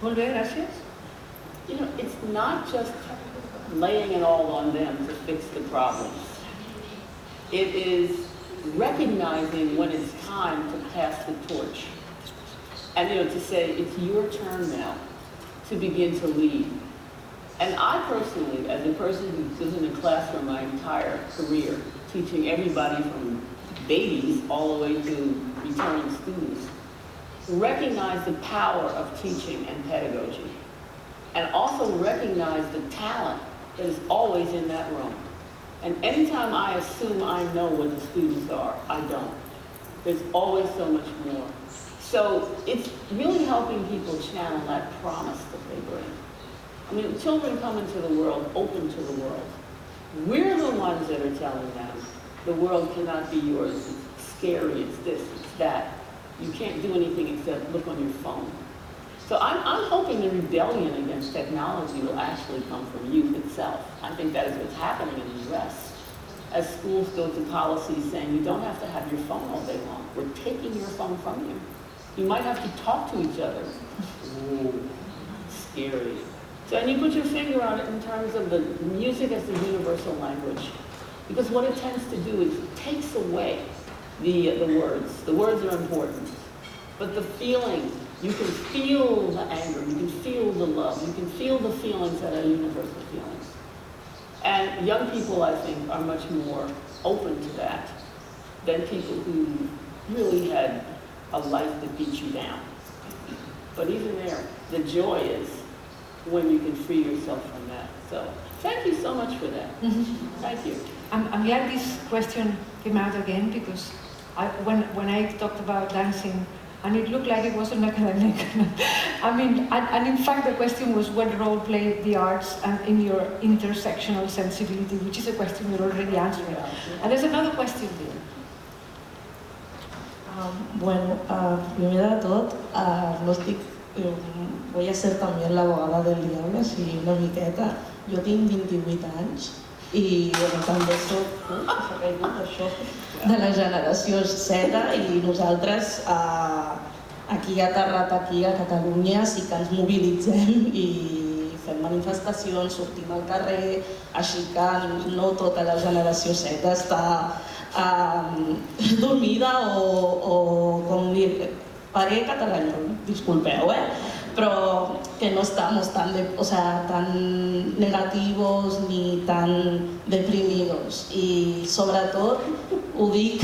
Molt bé, gràcies. You know, it's not just laying it all on them to fix the problems. It is recognizing when it's time to pass the torch. And to say, it's your turn now to begin to lead. And I personally, as a person who's been in a classroom my entire career, teaching everybody from babies all the way to returning students, recognize the power of teaching and pedagogy. And also recognize the talent that is always in that room. And anytime I assume I know what the students are, I don't. There's always so much more. So it's really helping people channel that promise that they bring. I mean, children come into the world open to the world. We're the ones that are telling them the world cannot be yours. It's scary, it's this, it's that. You can't do anything except look on your phone. So I'm hoping the rebellion against technology will actually come from youth itself. I think that is what's happening in the US. As schools go to policies saying you don't have to have your phone all day long. We're taking your phone from you. You might have to talk to each other. Ooh, scary. So, and you put your finger on it in terms of the music as the universal language. Because what it tends to do is it takes away the words. The words are important. But the feeling, you can feel the anger, you can feel the love, you can feel the feelings that are universal feelings. And young people, I think, are much more open to that than people who really had a life that beat you down. But even there, the joy is when you can free yourself from that. So thank you so much for that. Thank you. I'm glad this question came out again because when I talked about dancing, and it looked like it wasn't academic. I mean, and in fact the question was what role play the arts in your intersectional sensibility, which is a question you're already answering. And there's another question there. Bueno, primero de tot, voy a ser también la abogada del diablo, si una miqueta. Jo tinc 28 anys i també soc de la generació Z i nosaltres aquí aterrat aquí a Catalunya sí que ens mobilitzem i fem manifestacions, sortim al carrer, així que no tota la generació Z està dormida o com dir, paré catalanyol, disculpeu, però que no estamos tan negativos ni tan deprimidos. I sobretot ho dic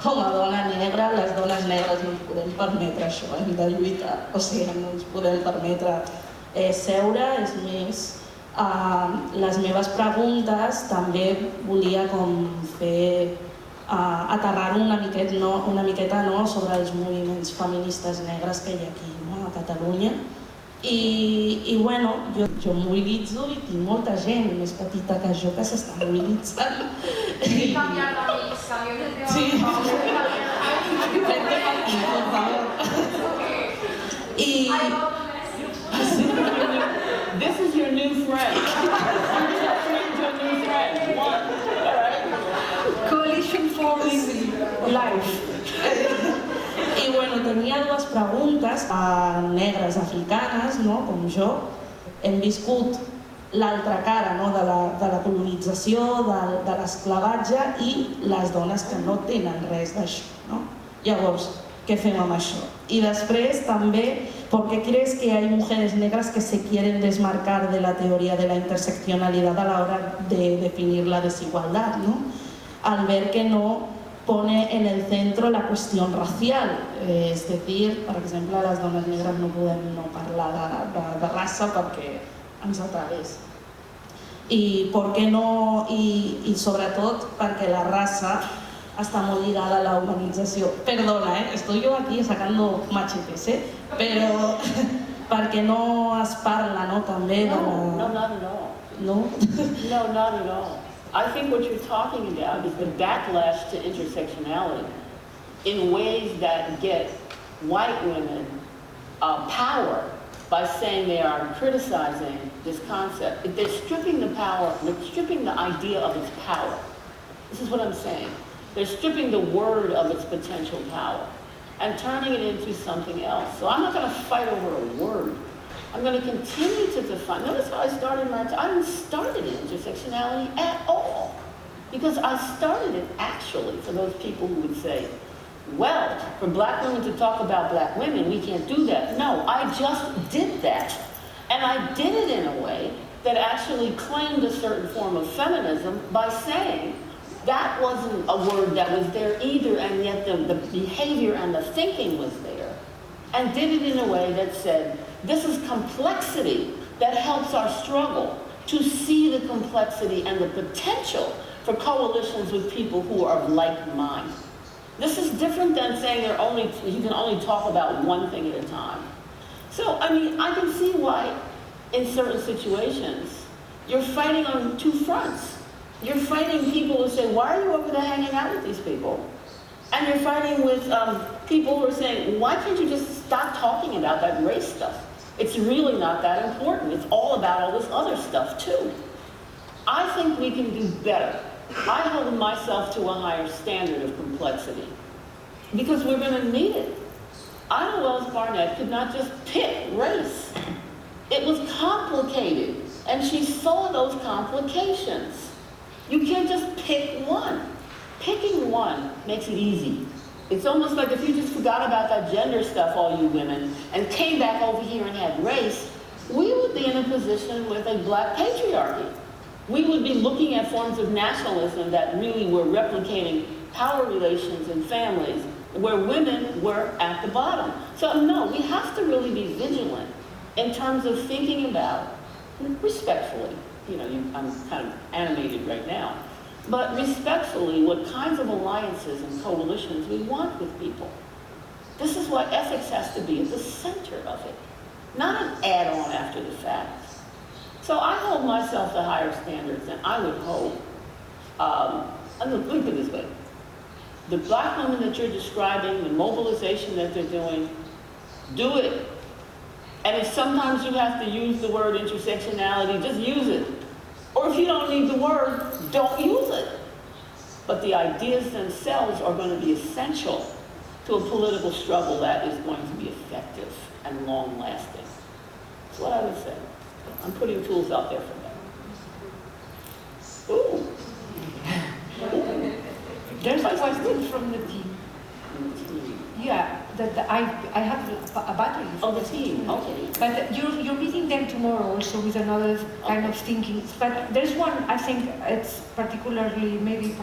com a dona negra, les dones negres no ens podem permetre això, hem de lluitar, o sigui, no ens podem permetre seure, és més, les meves preguntes també volia com fer aterrar una miqueta sobre els moviments feministes negres que hi ha aquí, Catalunya. I bueno, jo mobilitzo i tinc molta gent més petita que jo que s'està mobilitzant. He canviat d'amics, canviem de tema. Sí. Vente per aquí, por favor. This is your new friend. Your new friend. One. Coalition forming life. I bueno, tenia dues preguntes a negres africanes, no? Com jo. Hem viscut l'altra cara, no? de la colonització, de l'esclavatge i les dones que no tenen res d'això. No? Llavors, què fem amb això? Y después también, ¿por qué crees que hay mujeres negras que se quieren desmarcar de la teoría de la interseccionalidad a la hora de definir la desigualdad, ¿no? Al ver que no pone en el centro la cuestión racial, es decir, per exemple, les dones negres no podem no parlar de raça perquè ens atravessa. I per què no, i sobretot perquè la raça està molt lligada a la humanització. Perdona, estoy yo aquí sacando machetes, però perquè no es parla, no, també de la... No, not at all. No? No, not at all. I think what you're talking about is the backlash to intersectionality in ways that get white women power by saying they are criticizing this concept. They're stripping the power, they're stripping the idea of its power. This is what I'm saying. They're stripping the word of its potential power and turning it into something else. So I'm not going to fight over a word. I'm going to continue to define. Notice how I started my talk. I didn't start it in intersectionality at all. Because I started it actually for those people who would say, well, for black women to talk about black women, we can't do that. No, I just did that. And I did it in a way that actually claimed a certain form of feminism by saying that wasn't a word that was there either, and yet the behavior and the thinking was there. And did it in a way that said, this is complexity that helps our struggle to see the complexity and the potential for coalitions with people who are of like mind. This is different than saying you can only talk about one thing at a time. So, I mean, I can see why in certain situations you're fighting on two fronts. You're fighting people who say, why are you over there hanging out with these people? And you're fighting with people who are saying, why can't you just stop talking about that race stuff? It's really not that important. It's all about all this other stuff too. I think we can do better. I hold myself to a higher standard of complexity because we're going to need it. Ida Wells Barnett could not just pick race. It was complicated, and she saw those complications. You can't just pick one. Picking one makes it easy. It's almost like if you just forgot about that gender stuff, all you women, and came back over here and had race, we would be in a position with a black patriarchy. We would be looking at forms of nationalism that really were replicating power relations in families where women were at the bottom. So no, we have to really be vigilant in terms of thinking about, respectfully, I'm kind of animated right now, but respectfully, what kinds of alliances and coalitions we want with people. This is why ethics has to be at the center of it, not an add-on after the fact. So I hold myself to higher standards than I would hold. Let me put it this way. The black women that you're describing, the mobilization that they're doing, do it. And if sometimes you have to use the word intersectionality, just use it. Or if you don't need the word, don't use it. But the ideas themselves are going to be essential to a political struggle that is going to be effective and long-lasting. That's what I would say. I'm putting tools out there for them. Ooh. There's a question from the team. Yeah, I have a battery. Oh, the team, okay. But you're meeting them tomorrow also with another kind of thinking. But there's one, I think it's particularly maybe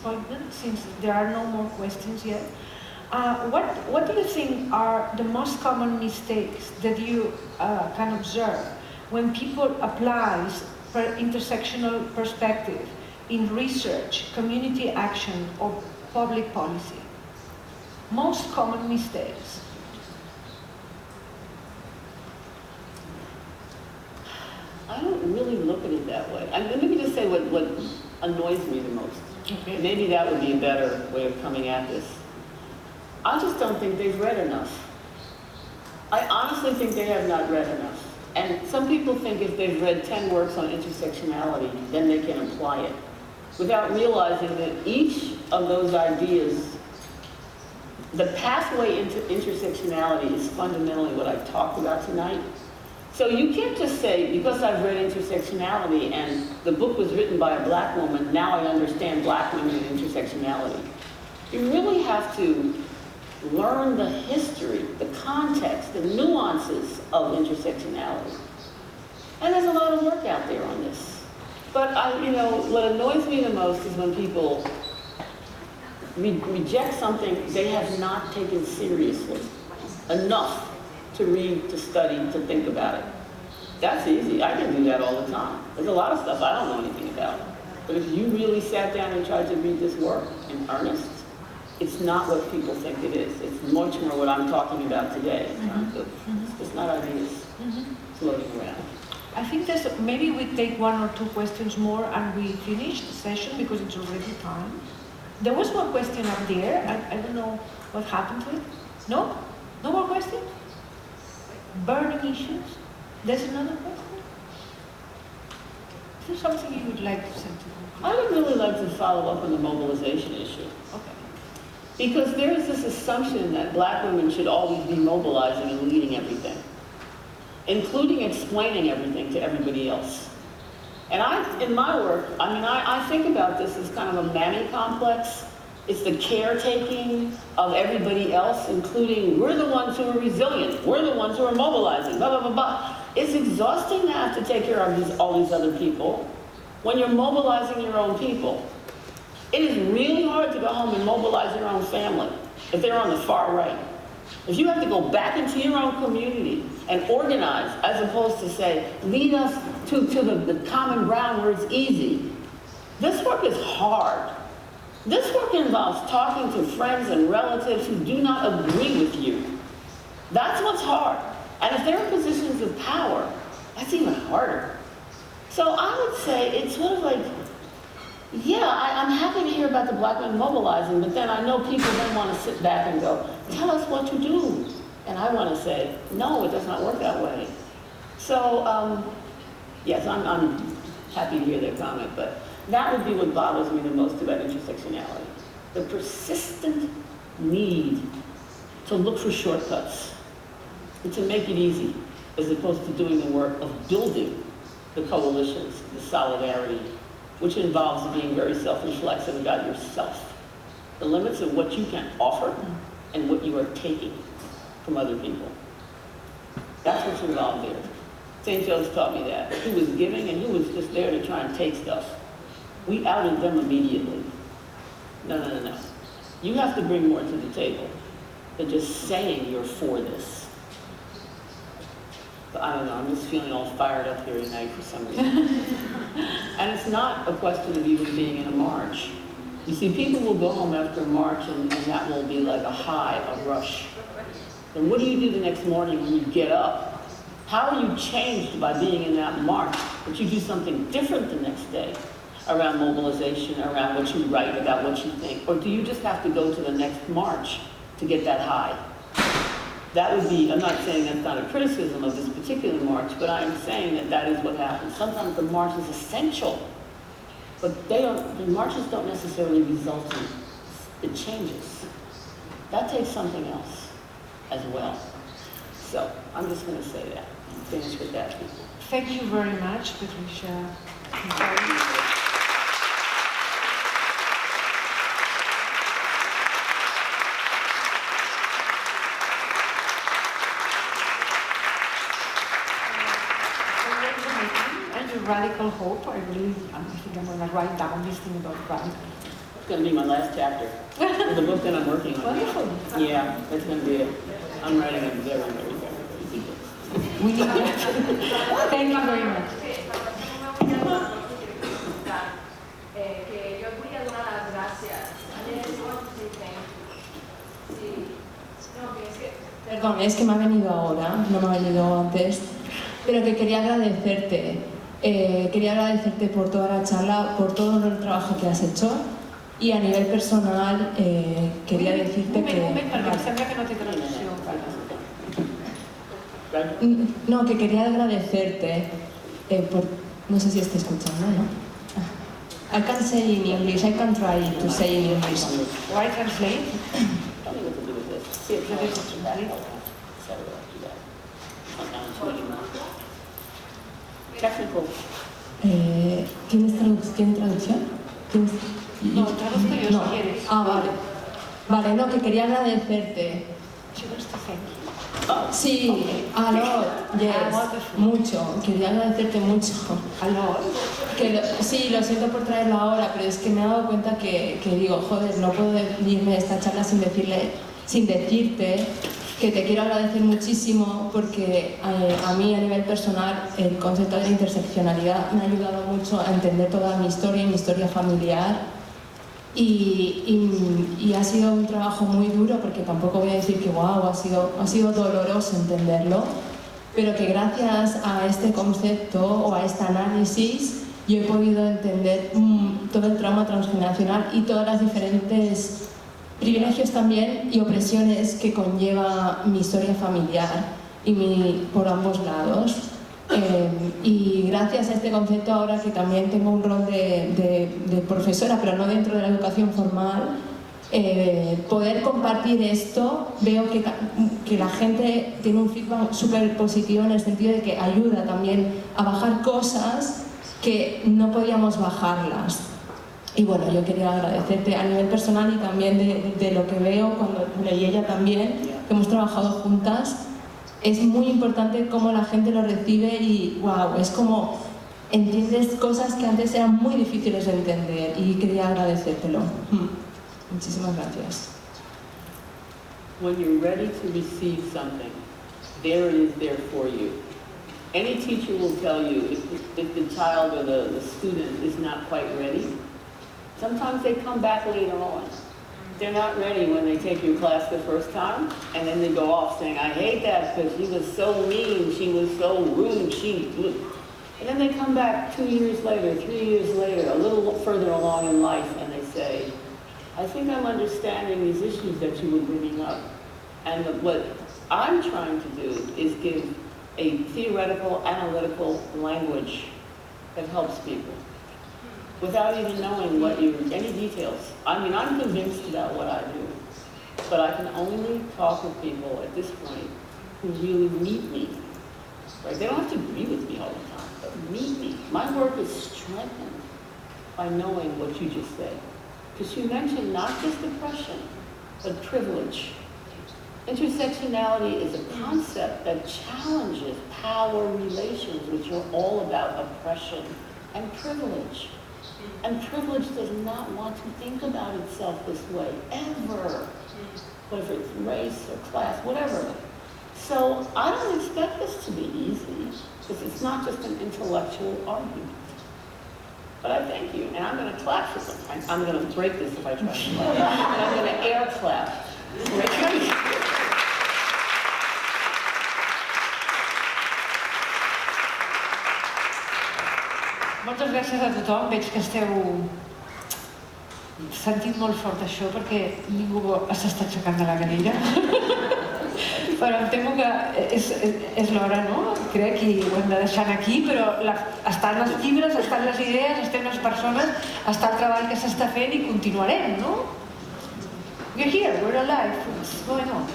poignant since there are no more questions yet. What do you think are the most common mistakes that you can observe when people apply intersectional perspective in research, community action, or public policy? Most common mistakes. really look at it that way. And let me just say what annoys me the most. Okay. Maybe that would be a better way of coming at this. I just don't think they've read enough. I honestly think they have not read enough. And some people think if they've read 10 works on intersectionality, then they can apply it, without realizing that each of those ideas, the pathway into intersectionality is fundamentally what I've talked about tonight. So you can't just say, because I've read intersectionality and the book was written by a black woman, now I understand black women and intersectionality. You really have to learn the history, the context, the nuances of intersectionality. And there's a lot of work out there on this. But what annoys me the most is when people reject something they have not taken seriously enough to read, to study, to think about it. That's easy. I can do that all the time. There's a lot of stuff I don't know anything about. But if you really sat down and tried to read this work in earnest, it's not what people think it is. It's much more what I'm talking about today. It's just not ideas floating around. I think maybe we take one or two questions more and we finish the session because it's already time. There was one question up there. I don't know what happened to it. No? No more questions? Burning issues? There's another question? Is there something you would like to say to them? I would really like to follow up on the mobilization issue. Okay. Because there is this assumption that black women should always be mobilizing and leading everything, including explaining everything to everybody else. And in my work, I think about this as kind of a mammy complex. It's the caretaking of everybody else, including we're the ones who are resilient, we're the ones who are mobilizing, blah, blah, blah, blah. It's exhausting to have to take care of all these other people when you're mobilizing your own people. It is really hard to go home and mobilize your own family if they're on the far right. If you have to go back into your own community and organize, as opposed to say, lead us to the common ground where it's easy. This work is hard. This work involves talking to friends and relatives who do not agree with you. That's what's hard. And if they're in positions of power, that's even harder. So I would say it's sort of like, yeah, I'm happy to hear about the black men mobilizing, but then I know people then want to sit back and go, tell us what to do. And I want to say, no, it does not work that way. So, yes, I'm happy to hear their comment, but that would be what bothers me the most about intersectionality. The persistent need to look for shortcuts and to make it easy, as opposed to doing the work of building the coalitions, the solidarity, which involves being very self-reflexive about yourself, the limits of what you can offer and what you are taking from other people. That's what's involved there. St. Joe's taught me that. Who was giving and who was just there to try and take stuff. We outed them immediately. No. You have to bring more to the table than just saying you're for this. But I don't know, I'm just feeling all fired up here tonight for some reason. And it's not a question of even being in a march. You see, people will go home after a march and that will be like a high, a rush. Then what do you do the next morning when you get up? How are you changed by being in that march? That you do something different the next day around mobilization, around what you write, about what you think? Or do you just have to go to the next march to get that high? That would be, I'm not saying that's not a criticism of this particular march, but I'm saying that that is what happens. Sometimes the march is essential, but the marches don't necessarily result in the changes. That takes something else as well. So I'm just going to say that. Finish with that. Thank you very much, Patricia. Radical hope. I think I'm going to write down this thing about radical. It's going to be my last chapter. The book that I'm working on. Wonderful. Yeah, that's going to be it. I'm writing a very, very, very easy book. We need it. Thank you very much. Que yo quería dar las gracias. Perdón, es que me ha venido ahora, no me ha venido antes, pero que quería agradecerte Quería agradecerte por toda la charla, por todo el trabajo que has hecho y a nivel personal quería decirte que... Un moment, perquè em sembla que no té traducció. No, que quería agradecerte por... No sé si estoy escuchando, ¿no? I can't say in English, I can try to say in English. Why translate? Technical. ¿Tiene traducción? No, traduzco yo si quieres. Vale. Vale, no, que quería agradecerte. Sí, a lot, yes, mucho. Quería agradecerte mucho. A lot. Sí, lo siento por traerlo ahora, pero es que me he dado cuenta que digo, joder, no puedo irme de esta charla sin decirte que te quiero agradecer muchísimo porque a mí a nivel personal el concepto de la interseccionalidad me ha ayudado mucho a entender toda mi historia familiar y ha sido un trabajo muy duro porque tampoco voy a decir que wow, ha sido doloroso entenderlo, pero que gracias a este concepto o a este análisis yo he podido entender todo el trauma transgeneracional y todas las diferentes privilegios también y opresiones que conlleva mi historia familiar por ambos lados. Y gracias a este concepto, ahora que también tengo un rol de profesora, pero no dentro de la educación formal, poder compartir esto, veo que la gente tiene un feedback súper positivo en el sentido de que ayuda también a bajar cosas que no podíamos bajarlas. Y bueno, yo quería agradecerte a nivel personal y también de lo que veo y ella también, que hemos trabajado juntas. Es muy importante cómo la gente lo recibe y wow, es como entiendes cosas que antes eran muy difíciles de entender y quería agradecértelo. Muchísimas gracias. When you're ready to receive something, there it is there for you. Any teacher will tell you if the child or the student is not quite ready. Sometimes they come back later on. They're not ready when they take your class the first time, and then they go off saying, I hate that because she was so mean, she was so rude, and then they come back 2 years later, 3 years later, a little further along in life, and they say, I think I'm understanding these issues that you were bringing up. And what I'm trying to do is give a theoretical, analytical language that helps people, without even knowing any details. I mean, I'm convinced about what I do, but I can only talk with people at this point who really meet me. Right? They don't have to agree with me all the time, but meet me. My work is strengthened by knowing what you just said. Because you mentioned not just oppression, but privilege. Intersectionality is a concept that challenges power relations, which are all about oppression and privilege. And privilege does not want to think about itself this way, ever. Whether it's race or class, whatever. So I don't expect this to be easy, because it's not just an intellectual argument. But I thank you, and I'm going to clap for them. I'm going to break this if I try to clap. And I'm going to air clap. Moltes gràcies a tothom. Veig que esteu sentint molt fort això perquè ningú s'està aixecant de la cadira. Però em temo que és l'hora, no? Crec, i ho hem de deixar aquí, però estan els llibres, estan les idees, estan les persones, està el treball que s'està fent i continuarem, no? We're here, we're alive, what's going on?